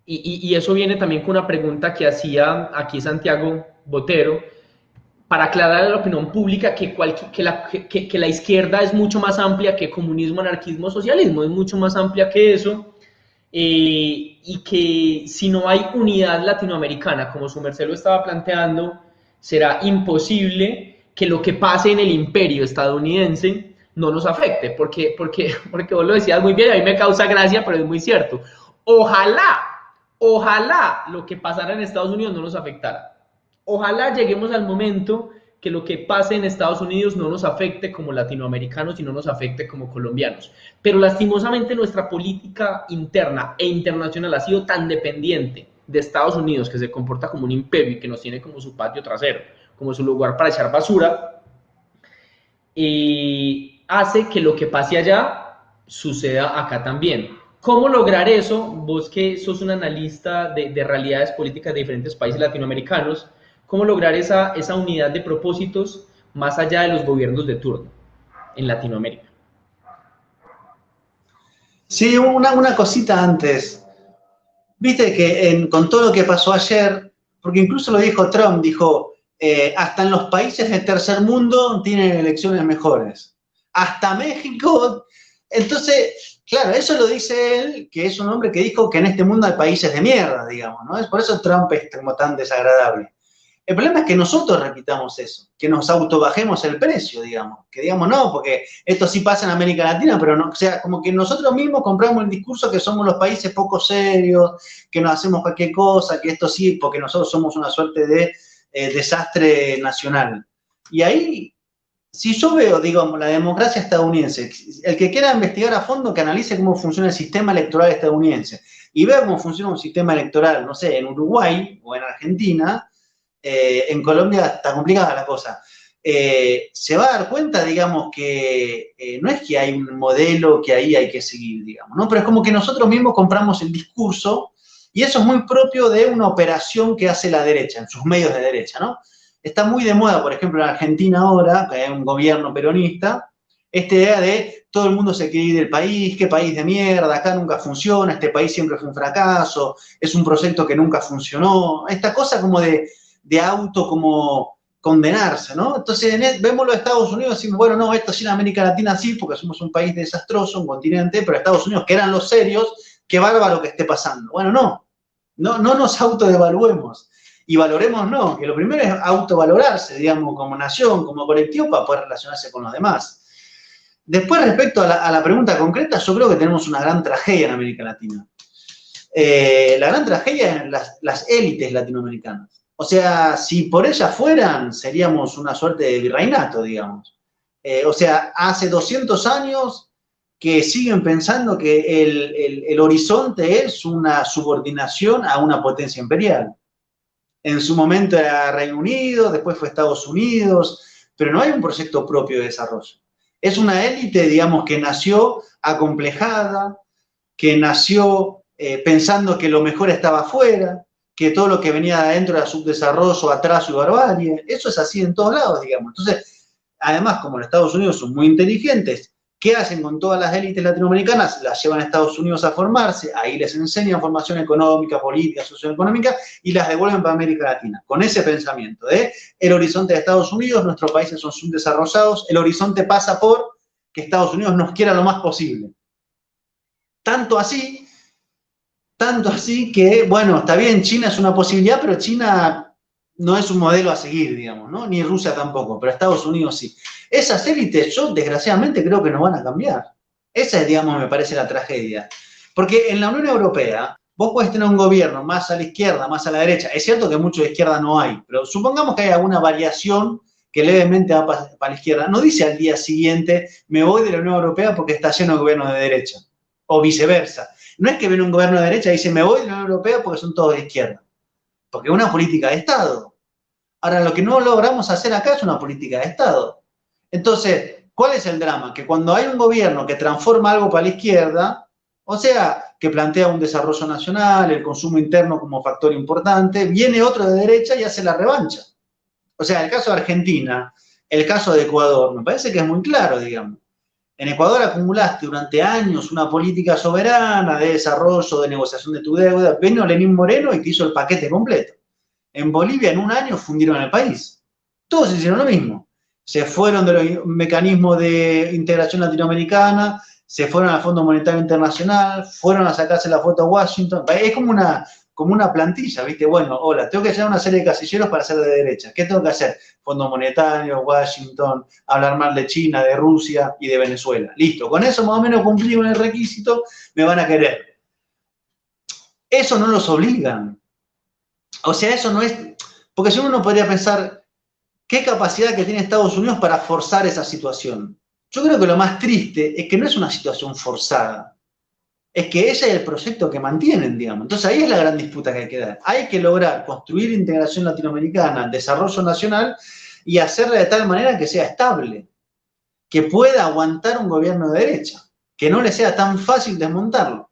Y eso viene también con una pregunta que hacía aquí Santiago Botero, para aclarar a la opinión pública que la izquierda es mucho más amplia que comunismo, anarquismo, socialismo, es mucho más amplia que eso. y que si no hay unidad latinoamericana, como su merced lo estaba planteando, será imposible que lo que pase en el imperio estadounidense no nos afecte, porque vos lo decías muy bien, a mí me causa gracia, pero es muy cierto. Ojalá lo que pasara en Estados Unidos no nos afectara. Ojalá lleguemos al momento que lo que pase en Estados Unidos no nos afecte como latinoamericanos y no nos afecte como colombianos. Pero lastimosamente nuestra política interna e internacional ha sido tan dependiente de Estados Unidos, que se comporta como un imperio y que nos tiene como su patio trasero, como su lugar para echar basura, y hace que lo que pase allá suceda acá también. ¿Cómo lograr eso? Vos que sos un analista de realidades políticas de diferentes países latinoamericanos, ¿cómo lograr esa unidad de propósitos más allá de los gobiernos de turno en Latinoamérica? Sí, una cosita antes. Viste que con todo lo que pasó ayer, porque incluso lo dijo Trump, dijo, hasta en los países del tercer mundo tienen elecciones mejores. Hasta México. Entonces, claro, eso lo dice él, que es un hombre que dijo que en este mundo hay países de mierda, digamos, ¿no? Es por eso Trump es como tan desagradable. El problema es que nosotros repitamos eso, que nos autobajemos el precio, digamos, que digamos no, porque esto sí pasa en América Latina, pero no, o sea, como que nosotros mismos compramos el discurso que somos los países poco serios, que nos hacemos cualquier cosa, que esto sí, porque nosotros somos una suerte de desastre nacional. Y ahí, si yo veo, digamos, la democracia estadounidense, el que quiera investigar a fondo, que analice cómo funciona el sistema electoral estadounidense y vea cómo funciona un sistema electoral, no sé, en Uruguay o en Argentina. En Colombia está complicada la cosa. Se va a dar cuenta, digamos, que no es que hay un modelo que ahí hay que seguir, digamos, ¿no? Pero es como que nosotros mismos compramos el discurso y eso es muy propio de una operación que hace la derecha, en sus medios de derecha, ¿no? Está muy de moda, por ejemplo, en Argentina ahora, que hay un gobierno peronista, esta idea de todo el mundo se quiere ir del país, qué país de mierda, acá nunca funciona, este país siempre fue un fracaso, es un proyecto que nunca funcionó, esta cosa como de auto como condenarse, ¿no? Entonces vemos los Estados Unidos y decimos, bueno, no, esto sí en América Latina sí, porque somos un país desastroso, un continente, pero Estados Unidos, que eran los serios, qué bárbaro que esté pasando. Bueno, no nos autodevaluemos y valoremos, no, que lo primero es autovalorarse, digamos, como nación, como colectivo, para poder relacionarse con los demás. Después, respecto a la pregunta concreta, yo creo que tenemos una gran tragedia en América Latina. La gran tragedia es las élites latinoamericanas. O sea, si por ellas fueran, seríamos una suerte de virreinato, digamos. O sea, hace 200 años que siguen pensando que el horizonte es una subordinación a una potencia imperial. En su momento era Reino Unido, después fue Estados Unidos, pero no hay un proyecto propio de desarrollo. Es una élite, digamos, que nació acomplejada, que nació pensando que lo mejor estaba afuera, que todo lo que venía de adentro era subdesarrollo, atraso y barbarie. Eso es así en todos lados, digamos. Entonces, además, como los Estados Unidos son muy inteligentes, ¿qué hacen con todas las élites latinoamericanas? Las llevan a Estados Unidos a formarse, ahí les enseñan formación económica, política, socioeconómica, y las devuelven para América Latina, con ese pensamiento de el horizonte de Estados Unidos, nuestros países son subdesarrollados, el horizonte pasa por que Estados Unidos nos quiera lo más posible. Tanto así que, bueno, está bien, China es una posibilidad, pero China no es un modelo a seguir, digamos, ¿no? Ni Rusia tampoco, pero Estados Unidos sí. Esas élites, yo desgraciadamente creo que no van a cambiar. Esa es, digamos, me parece la tragedia. Porque en la Unión Europea, vos podés tener un gobierno más a la izquierda, más a la derecha. Es cierto que mucho de izquierda no hay, pero supongamos que hay alguna variación que levemente va para la izquierda. No dice al día siguiente, me voy de la Unión Europea porque está lleno de gobiernos de derecha. O viceversa. No es que viene un gobierno de derecha y dice, me voy de la Unión Europea porque son todos de izquierda. Porque es una política de Estado. Ahora, lo que no logramos hacer acá es una política de Estado. Entonces, ¿cuál es el drama? Que cuando hay un gobierno que transforma algo para la izquierda, o sea, que plantea un desarrollo nacional, el consumo interno como factor importante, viene otro de derecha y hace la revancha. O sea, el caso de Argentina, el caso de Ecuador, me parece que es muy claro, digamos. En Ecuador acumulaste durante años una política soberana de desarrollo, de negociación de tu deuda. Vino Lenín Moreno y te hizo el paquete completo. En Bolivia, en un año, fundieron el país. Todos hicieron lo mismo. Se fueron de los mecanismos de integración latinoamericana, se fueron al Fondo Monetario Internacional, fueron a sacarse la foto a Washington. Es como una plantilla, ¿viste? Bueno, hola, tengo que llenar una serie de casilleros para ser de derecha. ¿Qué tengo que hacer? Fondo Monetario, Washington, hablar mal de China, de Rusia y de Venezuela. Listo, con eso más o menos cumplí con el requisito, me van a querer. Eso no los obligan. O sea, eso no es... Porque si uno podría pensar, ¿qué capacidad que tiene Estados Unidos para forzar esa situación? Yo creo que lo más triste es que no es una situación forzada. Es que ese es el proyecto que mantienen, digamos. Entonces ahí es la gran disputa que hay que dar. Hay que lograr construir integración latinoamericana, desarrollo nacional y hacerla de tal manera que sea estable, que pueda aguantar un gobierno de derecha, que no le sea tan fácil desmontarlo.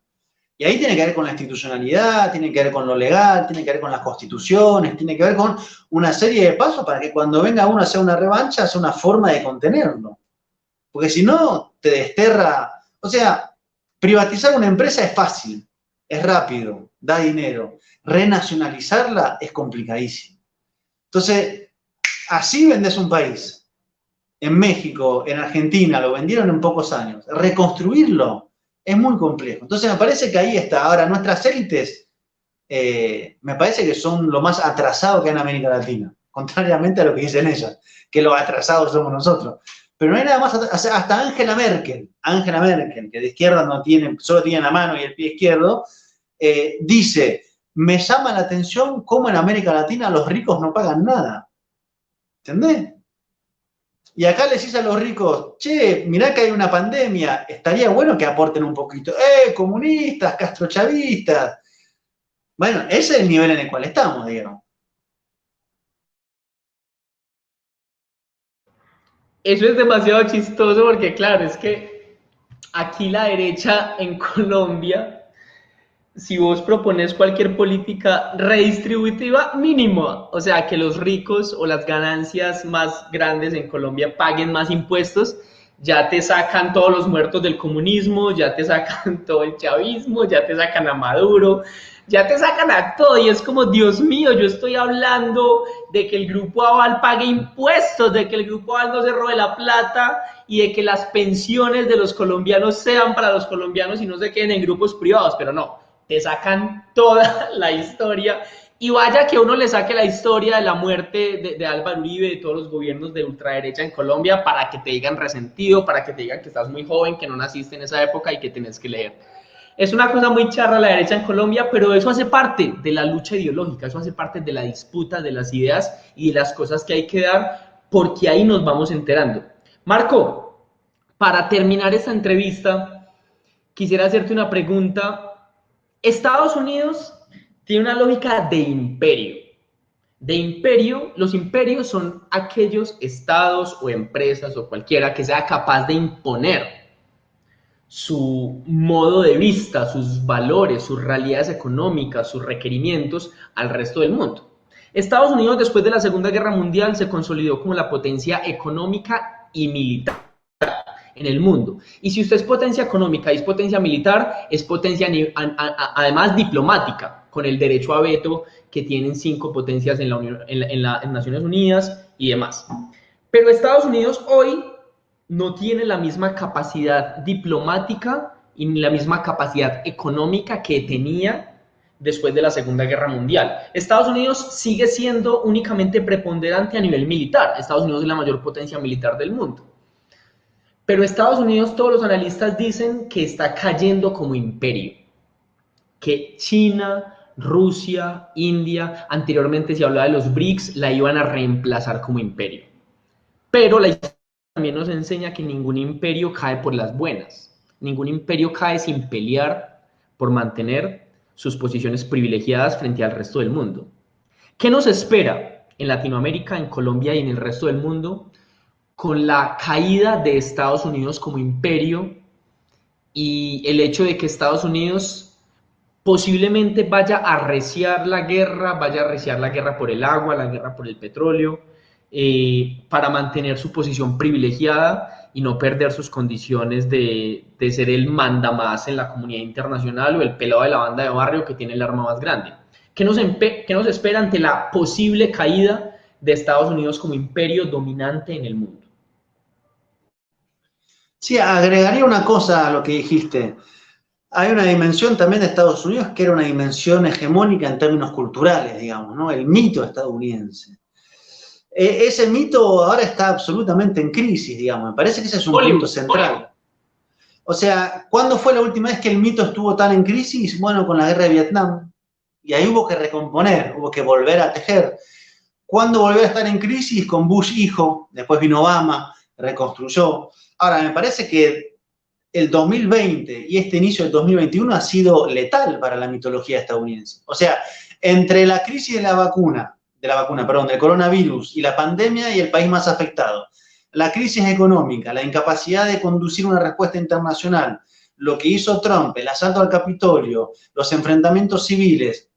Y ahí tiene que ver con la institucionalidad, tiene que ver con lo legal, tiene que ver con las constituciones, tiene que ver con una serie de pasos para que cuando venga uno a hacer una revancha, sea una forma de contenerlo. Porque si no, te desterra. O sea, privatizar una empresa es fácil, es rápido, da dinero. Renacionalizarla es complicadísimo. Entonces, así vendes un país. En México, en Argentina, lo vendieron en pocos años. Reconstruirlo es muy complejo. Entonces, me parece que ahí está. Ahora, nuestras élites, me parece que son lo más atrasados que hay en América Latina. Contrariamente a lo que dicen ellas, que los atrasados somos nosotros. Pero no hay nada más, hasta Angela Merkel, que de izquierda no tiene, solo tiene la mano y el pie izquierdo, dice, me llama la atención cómo en América Latina los ricos no pagan nada. ¿Entendés? Y acá les dice a los ricos, che, mirá que hay una pandemia, estaría bueno que aporten un poquito. Comunistas, castrochavistas. Bueno, ese es el nivel en el cual estamos, digamos. Eso es demasiado chistoso porque, claro, es que aquí la derecha en Colombia, si vos propones cualquier política redistributiva, mínimo, o sea, que los ricos o las ganancias más grandes en Colombia paguen más impuestos, ya te sacan todos los muertos del comunismo, ya te sacan todo el chavismo, ya te sacan a Maduro, ya te sacan a todo y es como, Dios mío, yo estoy hablando de que el Grupo Aval pague impuestos, de que el Grupo Aval no se robe la plata y de que las pensiones de los colombianos sean para los colombianos y no se queden en grupos privados, pero no, te sacan toda la historia y vaya que uno le saque la historia de la muerte de Álvaro Uribe, de todos los gobiernos de ultraderecha en Colombia para que te digan resentido, para que te digan que estás muy joven, que no naciste en esa época y que tenés que leer. Es una cosa muy charra la derecha en Colombia, pero eso hace parte de la lucha ideológica, eso hace parte de la disputa de las ideas y de las cosas que hay que dar, porque ahí nos vamos enterando. Marco, para terminar esta entrevista, quisiera hacerte una pregunta. Estados Unidos tiene una lógica de imperio. De imperio, los imperios son aquellos estados o empresas o cualquiera que sea capaz de imponer su modo de vista, sus valores, sus realidades económicas, sus requerimientos al resto del mundo. Estados Unidos, después de la Segunda Guerra Mundial, se consolidó como la potencia económica y militar en el mundo. Y si usted es potencia económica y es potencia militar, es potencia además diplomática, con el derecho a veto que tienen 5 potencias en Naciones Unidas y demás. Pero Estados Unidos hoy no tiene la misma capacidad diplomática y ni la misma capacidad económica que tenía después de la Segunda Guerra Mundial. Estados Unidos sigue siendo únicamente preponderante a nivel militar. Estados Unidos es la mayor potencia militar del mundo. Pero Estados Unidos, todos los analistas dicen que está cayendo como imperio. Que China, Rusia, India, anteriormente se hablaba de los BRICS, la iban a reemplazar como imperio. Pero la historia también nos enseña que ningún imperio cae por las buenas. Ningún imperio cae sin pelear por mantener sus posiciones privilegiadas frente al resto del mundo. ¿Qué nos espera en Latinoamérica, en Colombia y en el resto del mundo con la caída de Estados Unidos como imperio y el hecho de que Estados Unidos posiblemente vaya a arreciar la guerra por el agua, la guerra por el petróleo, para mantener su posición privilegiada y no perder sus condiciones de ser el mandamás en la comunidad internacional o el pelado de la banda de barrio que tiene el arma más grande? ¿Qué nos espera ante la posible caída de Estados Unidos como imperio dominante en el mundo? Sí, agregaría una cosa a lo que dijiste. Hay una dimensión también de Estados Unidos que era una dimensión hegemónica en términos culturales, digamos, ¿no? El mito estadounidense. Ese mito ahora está absolutamente en crisis, digamos. Me parece que ese es un punto central. O sea, ¿cuándo fue la última vez que el mito estuvo tan en crisis? Bueno, con la guerra de Vietnam. Y ahí hubo que recomponer, hubo que volver a tejer. ¿Cuándo volvió a estar en crisis? Con Bush hijo, después vino Obama, reconstruyó. Ahora, me parece que el 2020 y este inicio del 2021 ha sido letal para la mitología estadounidense. O sea, entre la crisis de la vacuna, del coronavirus y la pandemia y el país más afectado, la crisis económica, la incapacidad de conducir una respuesta internacional, lo que hizo Trump, el asalto al Capitolio, los enfrentamientos civiles.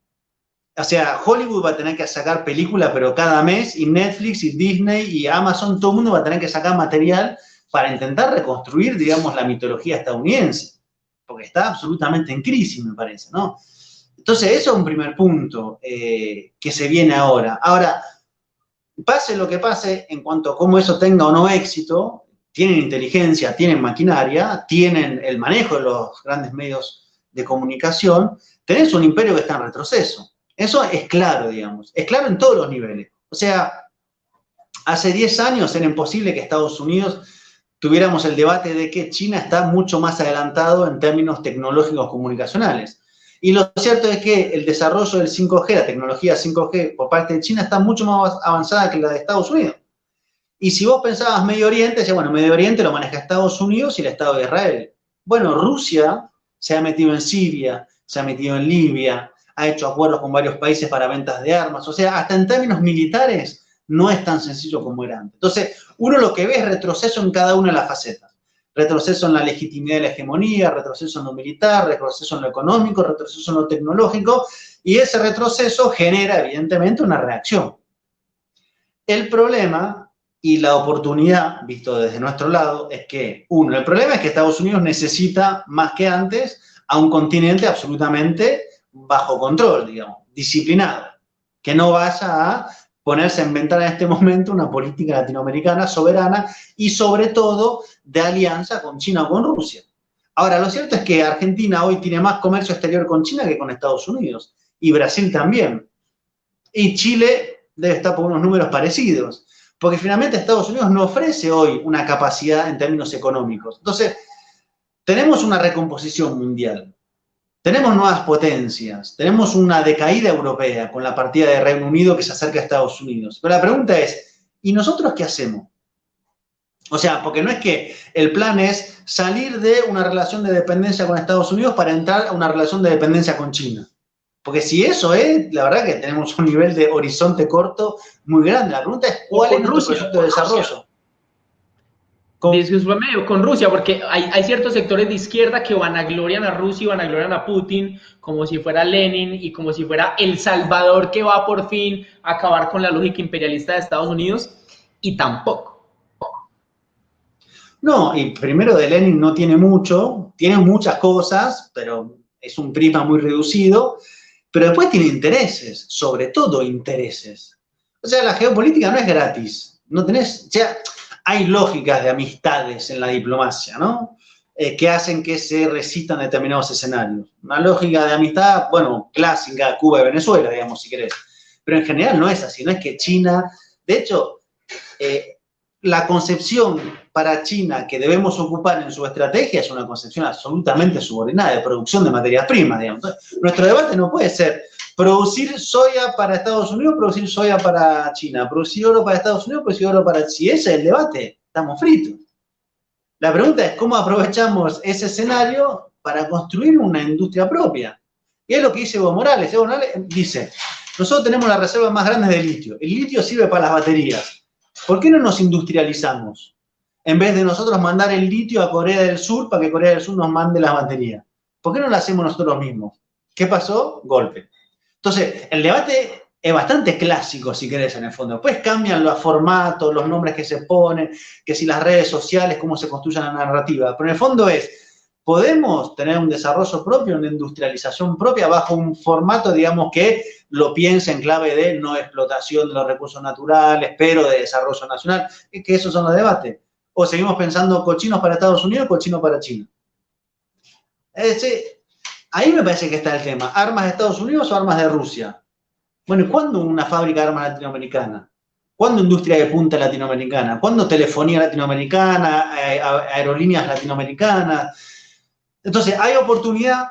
O sea, Hollywood va a tener que sacar películas, pero cada mes, y Netflix, y Disney, y Amazon, todo el mundo va a tener que sacar material para intentar reconstruir, digamos, la mitología estadounidense, porque está absolutamente en crisis, me parece, ¿no? Entonces, eso es un primer punto que se viene ahora. Ahora, pase lo que pase, en cuanto a cómo eso tenga o no éxito, tienen inteligencia, tienen maquinaria, tienen el manejo de los grandes medios de comunicación, tenés un imperio que está en retroceso. Eso es claro, digamos, es claro en todos los niveles. O sea, hace 10 años era imposible que Estados Unidos tuviéramos el debate de que China está mucho más adelantado en términos tecnológicos comunicacionales. Y lo cierto es que el desarrollo del 5G, la tecnología 5G por parte de China está mucho más avanzada que la de Estados Unidos. Y si vos pensabas Medio Oriente, decías, bueno, Medio Oriente lo maneja Estados Unidos y el Estado de Israel. Bueno, Rusia se ha metido en Siria, se ha metido en Libia, ha hecho acuerdos con varios países para ventas de armas. O sea, hasta en términos militares no es tan sencillo como era antes. Entonces, uno lo que ve es retroceso en cada una de las facetas. Retroceso en la legitimidad de la hegemonía, retroceso en lo militar, retroceso en lo económico, retroceso en lo tecnológico, y ese retroceso genera, evidentemente, una reacción. El problema y la oportunidad, visto desde nuestro lado, es que, uno, el problema es que Estados Unidos necesita, más que antes, a un continente absolutamente bajo control, digamos, disciplinado, que no vaya a ponerse a inventar en este momento una política latinoamericana soberana y sobre todo de alianza con China o con Rusia. Ahora, lo cierto es que Argentina hoy tiene más comercio exterior con China que con Estados Unidos, y Brasil también. Y Chile debe estar por unos números parecidos, porque finalmente Estados Unidos no ofrece hoy una capacidad en términos económicos. Entonces, tenemos una recomposición mundial. Tenemos nuevas potencias, tenemos una decaída europea con la partida de Reino Unido que se acerca a Estados Unidos. Pero la pregunta es, ¿y nosotros qué hacemos? O sea, porque no es que el plan es salir de una relación de dependencia con Estados Unidos para entrar a una relación de dependencia con China. Porque si eso es, la verdad que tenemos un nivel de horizonte corto muy grande. La pregunta es, ¿cuál es nuestro proyecto de desarrollo? Discúlpame, con Rusia, porque hay ciertos sectores de izquierda que vanaglorian a Rusia y vanaglorian a Putin como si fuera Lenin y como si fuera el Salvador que va por fin a acabar con la lógica imperialista de Estados Unidos, y tampoco. No, y primero de Lenin no tiene mucho, tiene muchas cosas, pero es un prisma muy reducido, pero después tiene intereses, sobre todo intereses. O sea, la geopolítica no es gratis, no tenés, o sea, hay lógicas de amistades en la diplomacia, ¿no? Que hacen que se recitan determinados escenarios. Una lógica de amistad, bueno, clásica, Cuba y Venezuela, digamos, si querés. Pero en general no es así, no es que China, de hecho, la concepción para China que debemos ocupar en su estrategia es una concepción absolutamente subordinada de producción de materias primas, digamos. Entonces, nuestro debate no puede ser producir soya para Estados Unidos, producir soya para China, producir oro para Estados Unidos, producir oro para... Si ese es el debate, estamos fritos. La pregunta es cómo aprovechamos ese escenario para construir una industria propia. Y es lo que dice Evo Morales. Evo Morales dice, nosotros tenemos las reservas más grandes de litio. El litio sirve para las baterías. ¿Por qué no nos industrializamos? En vez de nosotros mandar el litio a Corea del Sur para que Corea del Sur nos mande las baterías. ¿Por qué no lo hacemos nosotros mismos? ¿Qué pasó? Golpe. Entonces, el debate es bastante clásico, si querés, en el fondo. Después cambian los formatos, los nombres que se ponen, que si las redes sociales, cómo se construye la narrativa. Pero en el fondo es, ¿podemos tener un desarrollo propio, una industrialización propia bajo un formato, digamos, que lo piensa en clave de no explotación de los recursos naturales, pero de desarrollo nacional? Es que esos son los debates. ¿O seguimos pensando cochinos para Estados Unidos, cochinos para China? Ahí me parece que está el tema. ¿Armas de Estados Unidos o armas de Rusia? Bueno, ¿y cuándo una fábrica de armas latinoamericana? ¿Cuándo industria de punta latinoamericana? ¿Cuándo telefonía latinoamericana, aerolíneas latinoamericanas? Entonces, hay oportunidad,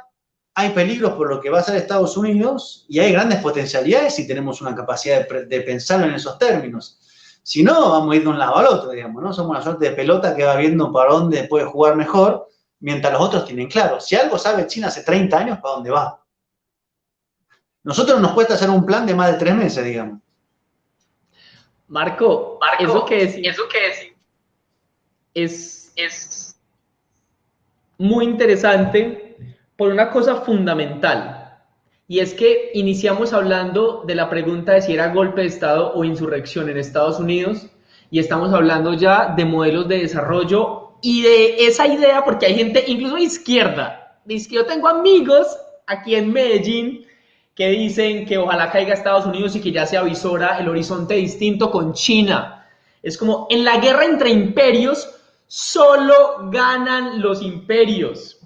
hay peligros por lo que va a hacer Estados Unidos y hay grandes potencialidades si tenemos una capacidad de pensarlo en esos términos. Si no, vamos a ir de un lado al otro, digamos, ¿no? Somos una suerte de pelota que va viendo para dónde puede jugar mejor, mientras los otros tienen claro. Si algo sabe China hace 30 años, ¿para dónde va? Nosotros nos cuesta hacer un plan de más de 3 meses, digamos. Marco, eso que decís es muy interesante por una cosa fundamental. Y es que iniciamos hablando de la pregunta de si era golpe de Estado o insurrección en Estados Unidos, y estamos hablando ya de modelos de desarrollo y de esa idea, porque hay gente, incluso de izquierda, yo tengo amigos aquí en Medellín que dicen que ojalá caiga Estados Unidos y que ya se avisora el horizonte distinto con China. Es como en la guerra entre imperios solo ganan los imperios.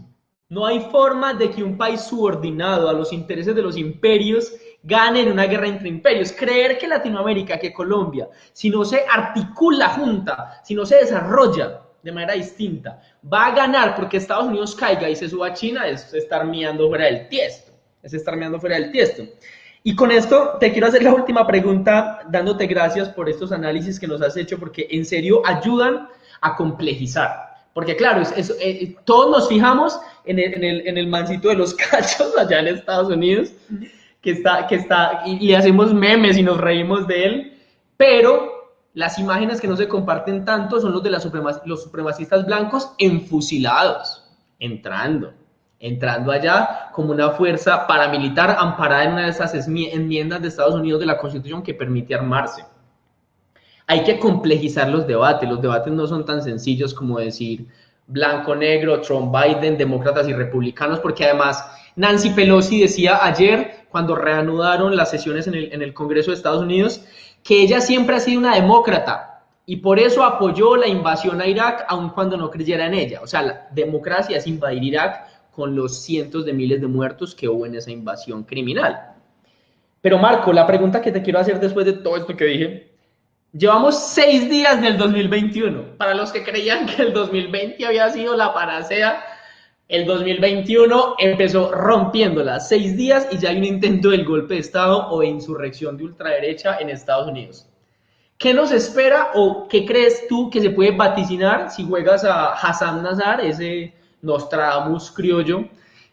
No hay forma de que un país subordinado a los intereses de los imperios gane en una guerra entre imperios. Creer que Latinoamérica, que Colombia, si no se articula junta, si no se desarrolla de manera distinta, va a ganar porque Estados Unidos caiga y se suba a China, es estar mirando fuera del tiesto. Y con esto te quiero hacer la última pregunta, dándote gracias por estos análisis que nos has hecho, porque en serio ayudan a complejizar. Porque claro, todos nos fijamos en el mancito de los cachos allá en Estados Unidos, que está y hacemos memes y nos reímos de él, pero las imágenes que no se comparten tanto son los de los supremacistas blancos enfusilados, entrando allá como una fuerza paramilitar amparada en una de esas enmiendas de Estados Unidos de la Constitución que permite armarse. Hay que complejizar los debates no son tan sencillos como decir blanco, negro, Trump, Biden, demócratas y republicanos, porque además Nancy Pelosi decía ayer, cuando reanudaron las sesiones en el Congreso de Estados Unidos, que ella siempre ha sido una demócrata y por eso apoyó la invasión a Irak, aun cuando no creyera en ella. O sea, la democracia es invadir Irak con los cientos de miles de muertos que hubo en esa invasión criminal. Pero Marco, la pregunta que te quiero hacer después de todo esto que dije, llevamos 6 días del 2021. Para los que creían que el 2020 había sido la panacea, el 2021 empezó rompiéndola. 6 días y ya hay un intento del golpe de Estado o de insurrección de ultraderecha en Estados Unidos. ¿Qué nos espera o qué crees tú que se puede vaticinar si juegas a Hassan Nazar, ese Nostradamus criollo?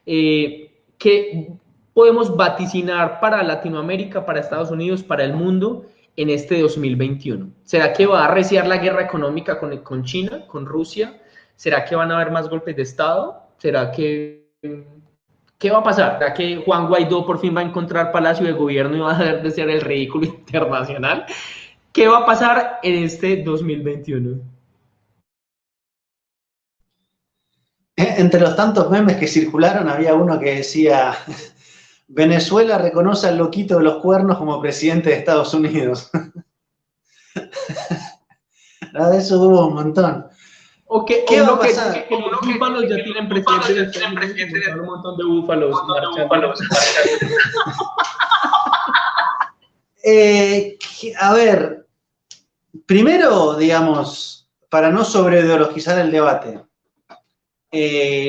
¿Qué podemos vaticinar para Latinoamérica, para Estados Unidos, para el mundo en este 2021? ¿Será que va a arreciar la guerra económica con China, con Rusia? ¿Será que van a haber más golpes de Estado? ¿Será que qué va a pasar? ¿Será que Juan Guaidó por fin va a encontrar palacio de gobierno y va a dejar de ser el ridículo internacional? ¿Qué va a pasar en este 2021? Entre los tantos memes que circularon había uno que decía: Venezuela reconoce al loquito de los cuernos como presidente de Estados Unidos. De eso hubo un montón. ¿Qué va a pasar? Que los búfalos ya tienen presidente, un montón de búfalos marchando. A ver, primero, digamos, para no sobreideologizar el debate,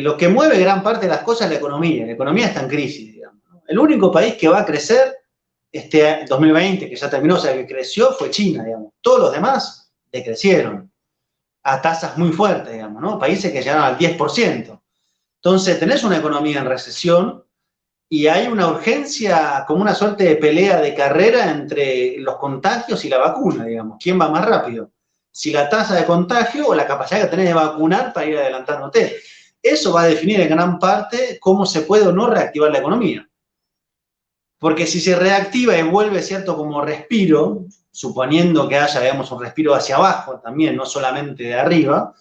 lo que mueve gran parte de las cosas es la economía está en crisis, digamos. El único país que va a crecer este 2020, que ya terminó, o sea, que creció, fue China, digamos. Todos los demás decrecieron a tasas muy fuertes, digamos, ¿no? Países que llegaron al 10%. Entonces, tenés una economía en recesión y hay una urgencia, como una suerte de pelea de carrera entre los contagios y la vacuna, digamos. ¿Quién va más rápido? Si la tasa de contagio o la capacidad que tenés de vacunar para ir adelantándote. Eso va a definir en gran parte cómo se puede o no reactivar la economía. Porque si se reactiva y vuelve, cierto, como respiro, suponiendo que haya, digamos, un respiro hacia abajo también, no solamente de arriba,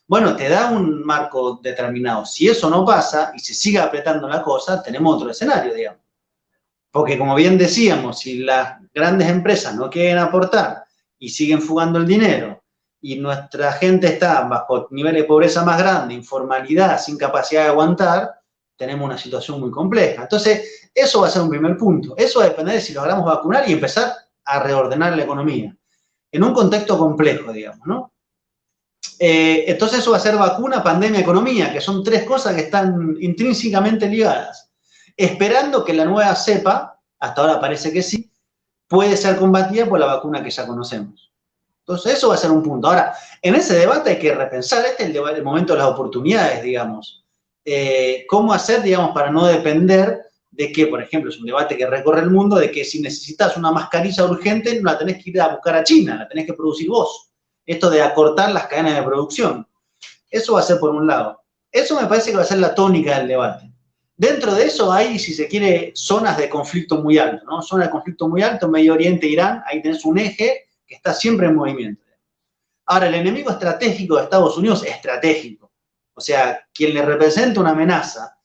bueno, te da un marco determinado. Si eso no pasa y se sigue apretando la cosa, tenemos otro escenario, digamos. Porque como bien decíamos, si las grandes empresas no quieren aportar y siguen fugando el dinero y nuestra gente está bajo nivel de pobreza más grande, informalidad, sin capacidad de aguantar, tenemos una situación muy compleja. Entonces, eso va a ser un primer punto. Eso va a depender de si logramos vacunar y empezar a reordenar la economía, en un contexto complejo, digamos, ¿no? Entonces eso va a ser vacuna, pandemia, economía, que son tres cosas que están intrínsecamente ligadas. Esperando que la nueva cepa, hasta ahora parece que sí, puede ser combatida por la vacuna que ya conocemos. Entonces eso va a ser un punto. Ahora, en ese debate hay que repensar, este es el momento de las oportunidades, digamos. ¿Cómo hacer, digamos, para no depender de que, por ejemplo, es un debate que recorre el mundo, de que si necesitas una mascarilla urgente no la tenés que ir a buscar a China, la tenés que producir vos. Esto de acortar las cadenas de producción. Eso va a ser por un lado. Eso me parece que va a ser la tónica del debate. Dentro de eso hay, si se quiere, zonas de conflicto muy alto, ¿no? Zona de conflicto muy alto, Medio Oriente, Irán, ahí tenés un eje que está siempre en movimiento. Ahora, el enemigo estratégico de Estados Unidos es estratégico. O sea, quien le representa una amenaza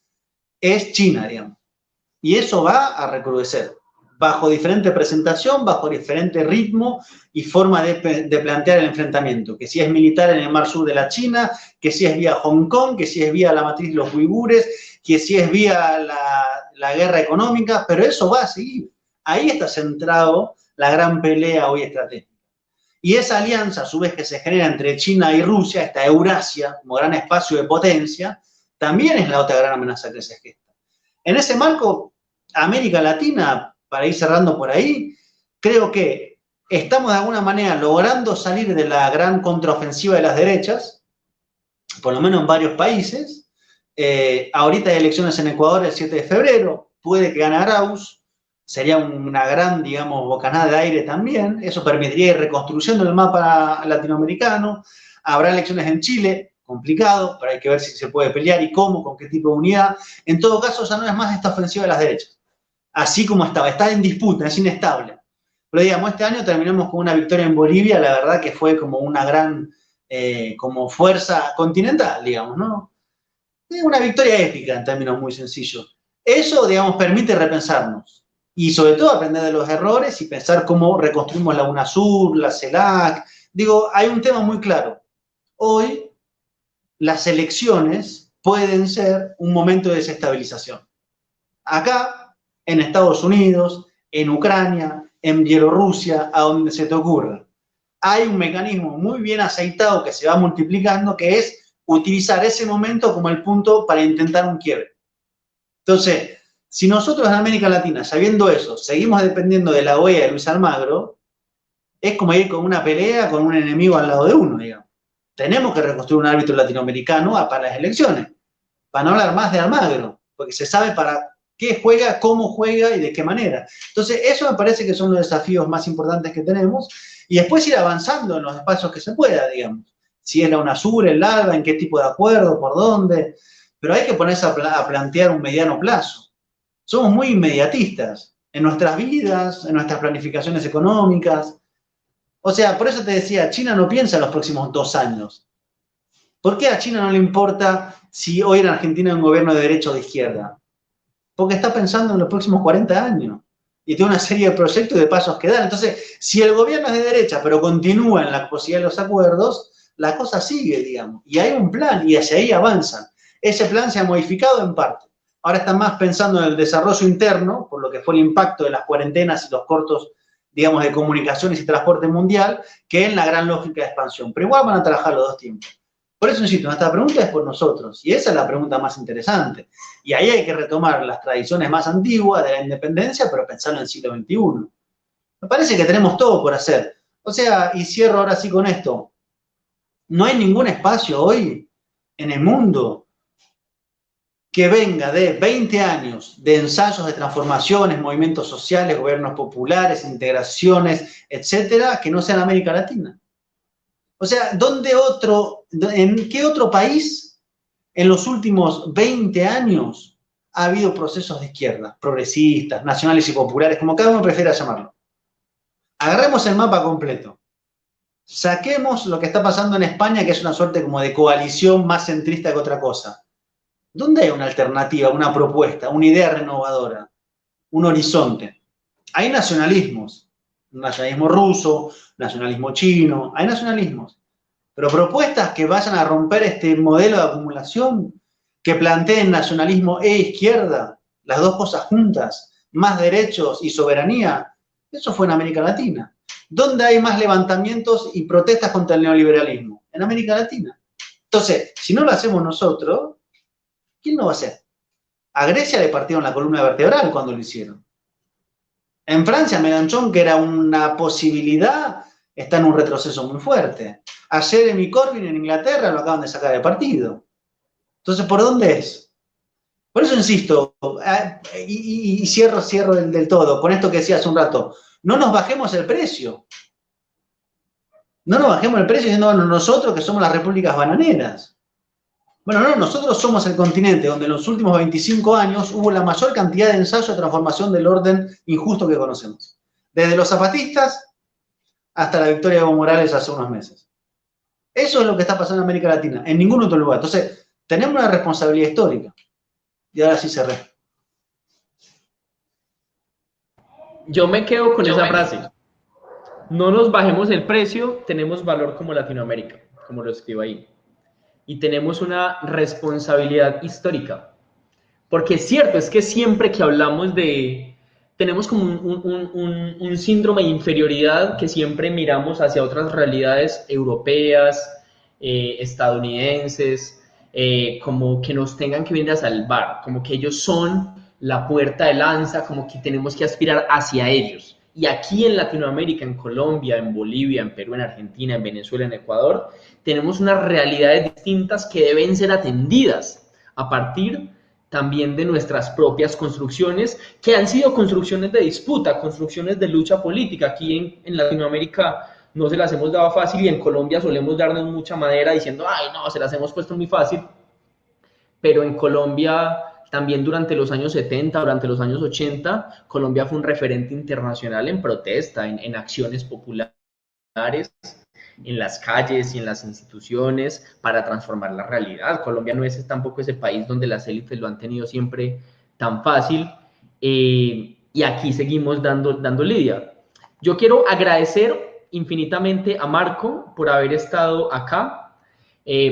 es China, digamos. Y eso va a recrudecer, bajo diferente presentación, bajo diferente ritmo y forma de plantear el enfrentamiento, que si es militar en el mar sur de la China, que si es vía Hong Kong, que si es vía la matriz de los uigures, que si es vía la guerra económica, pero eso va a seguir. Ahí está centrado la gran pelea hoy estratégica. Y esa alianza, a su vez, que se genera entre China y Rusia, esta Eurasia, como gran espacio de potencia, también es la otra gran amenaza que se gesta. En ese marco, América Latina, para ir cerrando por ahí, creo que estamos de alguna manera logrando salir de la gran contraofensiva de las derechas, por lo menos en varios países. Ahorita hay elecciones en Ecuador el 7 de febrero, puede que gane Arauz, sería una gran, digamos, bocanada de aire también. Eso permitiría ir reconstruyendo el mapa latinoamericano. Habrá elecciones en Chile, complicado, pero hay que ver si se puede pelear y cómo, con qué tipo de unidad. En todo caso, ya no es más esta ofensiva de las derechas. Así como estaba, está en disputa, es inestable. Pero digamos, este año terminamos con una victoria en Bolivia, la verdad que fue como una gran, como fuerza continental, digamos, ¿no? Una victoria épica en términos muy sencillos. Eso, digamos, permite repensarnos. Y sobre todo aprender de los errores y pensar cómo reconstruimos la UNASUR, la CELAC. Digo, hay un tema muy claro. Hoy las elecciones pueden ser un momento de desestabilización. Acá, en Estados Unidos, en Ucrania, en Bielorrusia, a donde se te ocurra. Hay un mecanismo muy bien aceitado que se va multiplicando, que es utilizar ese momento como el punto para intentar un quiebre. Entonces, si nosotros en América Latina, sabiendo eso, seguimos dependiendo de la OEA de Luis Almagro, es como ir con una pelea con un enemigo al lado de uno, digamos. Tenemos que reconstruir un árbitro latinoamericano para las elecciones, para no hablar más de Almagro, porque se sabe para qué juega, cómo juega y de qué manera. Entonces, eso me parece que son los desafíos más importantes que tenemos, y después ir avanzando en los espacios que se pueda, digamos. Si es la UNASUR, el ALBA, en qué tipo de acuerdo, por dónde, pero hay que ponerse a plantear un mediano plazo. Somos muy inmediatistas en nuestras vidas, en nuestras planificaciones económicas. O sea, por eso te decía, China no piensa en los próximos 2 años. ¿Por qué a China no le importa si hoy en Argentina hay un gobierno de derecha o de izquierda? Porque está pensando en los próximos 40 años. Y tiene una serie de proyectos y de pasos que dar. Entonces, si el gobierno es de derecha, pero continúa en la posibilidad de los acuerdos, la cosa sigue, digamos. Y hay un plan, y hacia ahí avanzan. Ese plan se ha modificado en parte. Ahora están más pensando en el desarrollo interno, por lo que fue el impacto de las cuarentenas y los cortos, digamos, de comunicaciones y transporte mundial, que en la gran lógica de expansión. Pero igual van a trabajar los dos tiempos. Por eso insisto, nuestra pregunta es por nosotros, y esa es la pregunta más interesante. Y ahí hay que retomar las tradiciones más antiguas de la independencia, pero pensarlo en el siglo XXI. Me parece que tenemos todo por hacer. O sea, y cierro ahora sí con esto, no hay ningún espacio hoy en el mundo que venga de 20 años de ensayos de transformaciones, movimientos sociales, gobiernos populares, integraciones, etcétera, que no sea en América Latina. O sea, ¿en qué otro país en los últimos 20 años ha habido procesos de izquierda, progresistas, nacionales y populares, como cada uno prefiera llamarlo? Agarremos el mapa completo. Saquemos lo que está pasando en España, que es una suerte como de coalición más centrista que otra cosa. ¿Dónde hay una alternativa, una propuesta, una idea renovadora, un horizonte? Hay nacionalismos, un nacionalismo ruso, nacionalismo chino, hay nacionalismos. pero propuestas que vayan a romper este modelo de acumulación, que planteen nacionalismo e izquierda, las dos cosas juntas, más derechos y soberanía, eso fue en América Latina. ¿Dónde hay más levantamientos y protestas contra el neoliberalismo? En América Latina. Entonces, si no lo hacemos nosotros, ¿quién lo va a hacer? A Grecia le partieron la columna vertebral cuando lo hicieron. En Francia, Mélenchon, que era una posibilidad, está en un retroceso muy fuerte. A Jeremy Corbyn en Inglaterra lo acaban de sacar del partido. Entonces, ¿por dónde es? Por eso insisto, y cierro del todo, con esto que decía hace un rato, no nos bajemos el precio. No nos bajemos el precio diciendo, bueno, nosotros que somos las repúblicas bananeras. Bueno, no, nosotros somos el continente donde en los últimos 25 años hubo la mayor cantidad de ensayos de transformación del orden injusto que conocemos. Desde los zapatistas hasta la victoria de Evo Morales hace unos meses. Eso es lo que está pasando en América Latina, en ningún otro lugar. Entonces, tenemos una responsabilidad histórica. Y ahora sí cerré. Yo me quedo con esa frase. No nos bajemos el precio, tenemos valor como Latinoamérica, como lo escribo ahí. Y tenemos una responsabilidad histórica. Porque es cierto, es que siempre que hablamos de... Tenemos como un síndrome de inferioridad que siempre miramos hacia otras realidades europeas, estadounidenses, como que nos tengan que venir a salvar, como que ellos son la puerta de lanza, como que tenemos que aspirar hacia ellos. Y aquí en Latinoamérica, en Colombia, en Bolivia, en Perú, en Argentina, en Venezuela, en Ecuador, tenemos unas realidades distintas que deben ser atendidas a partir también de nuestras propias construcciones, que han sido construcciones de disputa, construcciones de lucha política. Aquí en Latinoamérica no se las hemos dado fácil y en Colombia solemos darnos mucha madera diciendo, ay, no, se las hemos puesto muy fácil. Pero en Colombia, también durante los años 70, durante los años 80, Colombia fue un referente internacional en protesta, en acciones populares, en las calles y en las instituciones para transformar la realidad. Colombia no es tampoco ese país donde las élites lo han tenido siempre tan fácil, y aquí seguimos dando lidia. Yo quiero agradecer infinitamente a Marco por haber estado acá,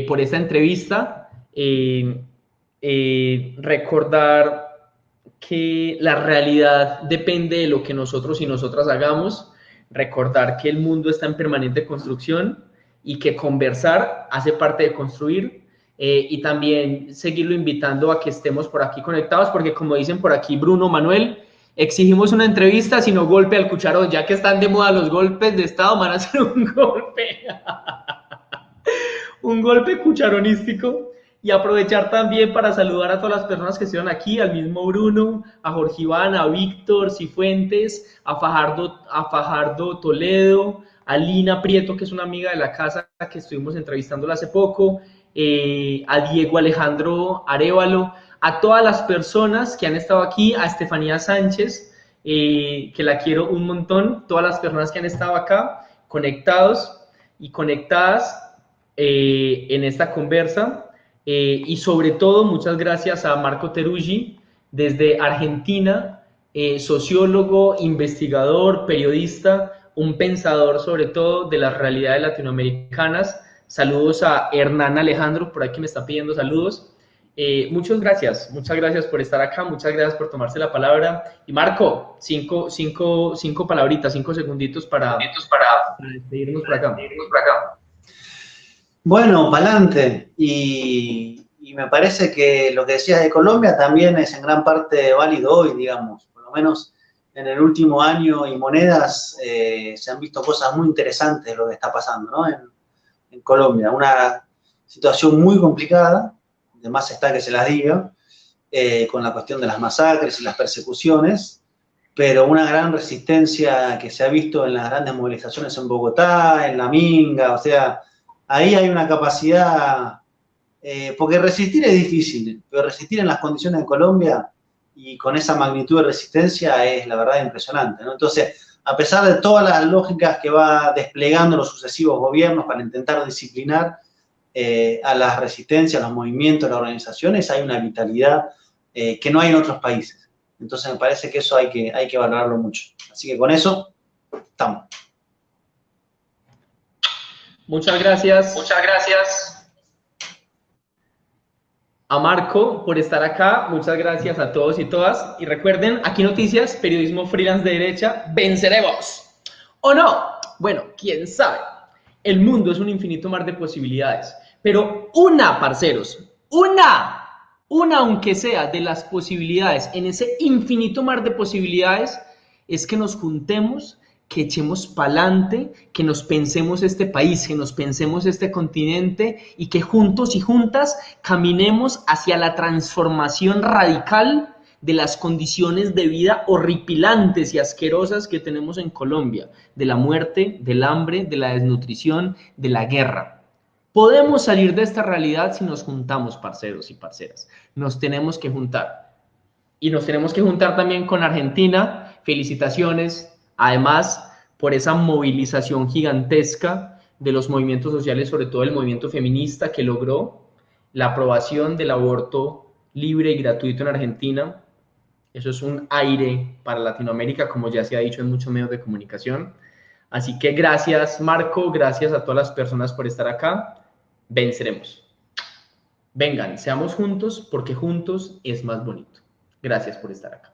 por esta entrevista, recordar que la realidad depende de lo que nosotros y nosotras hagamos, recordar que el mundo está en permanente construcción y que conversar hace parte de construir, y también seguirlo invitando a que estemos por aquí conectados, porque como dicen por aquí Bruno, Manuel, exigimos una entrevista, sino golpe al cucharón, ya que están de moda los golpes de Estado, van a hacer un golpe cucharonístico. Y aprovechar también para saludar a todas las personas que estuvieron aquí, al mismo Bruno, a Jorge Iván, a Víctor Cifuentes, a Fajardo Toledo, a Lina Prieto, que es una amiga de la casa que estuvimos entrevistándola hace poco, a Diego Alejandro Arévalo, a todas las personas que han estado aquí, a Estefanía Sánchez, que la quiero un montón, todas las personas que han estado acá, conectados y conectadas en esta conversa. Y sobre todo, muchas gracias a Marco Teruggi, desde Argentina, sociólogo, investigador, periodista, un pensador sobre todo de las realidades latinoamericanas. Saludos a Hernán Alejandro, por aquí me está pidiendo saludos. Muchas gracias por estar acá, muchas gracias por tomarse la palabra. Y Marco, cinco palabritas, 5 segunditos para despedirnos por acá. Bueno, pa'lante. Y me parece que lo que decías de Colombia también es en gran parte válido hoy, digamos. Por lo menos en el último año y monedas se han visto cosas muy interesantes de lo que está pasando, ¿no? En Colombia. Una situación muy complicada, de más está que se las diga, con la cuestión de las masacres y las persecuciones, pero una gran resistencia que se ha visto en las grandes movilizaciones en Bogotá, en La Minga, o sea, ahí hay una capacidad, porque resistir es difícil, pero resistir en las condiciones de Colombia y con esa magnitud de resistencia es la verdad impresionante, ¿no? Entonces, a pesar de todas las lógicas que va desplegando los sucesivos gobiernos para intentar disciplinar a las resistencias, a los movimientos, a las organizaciones, hay una vitalidad que no hay en otros países. Entonces, me parece que eso hay que valorarlo mucho. Así que con eso, estamos. Muchas gracias. Muchas gracias. A Marco por estar acá, muchas gracias a todos y todas. Y recuerden, aquí noticias, periodismo freelance de derecha, venceremos. ¿O no? Bueno, quién sabe. El mundo es un infinito mar de posibilidades. Pero una, parceros, una aunque sea de las posibilidades en ese infinito mar de posibilidades, es que nos juntemos, que echemos pa'lante, que nos pensemos este país, que nos pensemos este continente y que juntos y juntas caminemos hacia la transformación radical de las condiciones de vida horripilantes y asquerosas que tenemos en Colombia, de la muerte, del hambre, de la desnutrición, de la guerra. Podemos salir de esta realidad si nos juntamos, parceros y parceras. Nos tenemos que juntar. Y nos tenemos que juntar también con Argentina. Felicitaciones, además, por esa movilización gigantesca de los movimientos sociales, sobre todo el movimiento feminista, que logró la aprobación del aborto libre y gratuito en Argentina. Eso es un aire para Latinoamérica, como ya se ha dicho en muchos medios de comunicación. Así que gracias, Marco, gracias a todas las personas por estar acá. Venceremos. Vengan, seamos juntos porque juntos es más bonito. Gracias por estar acá.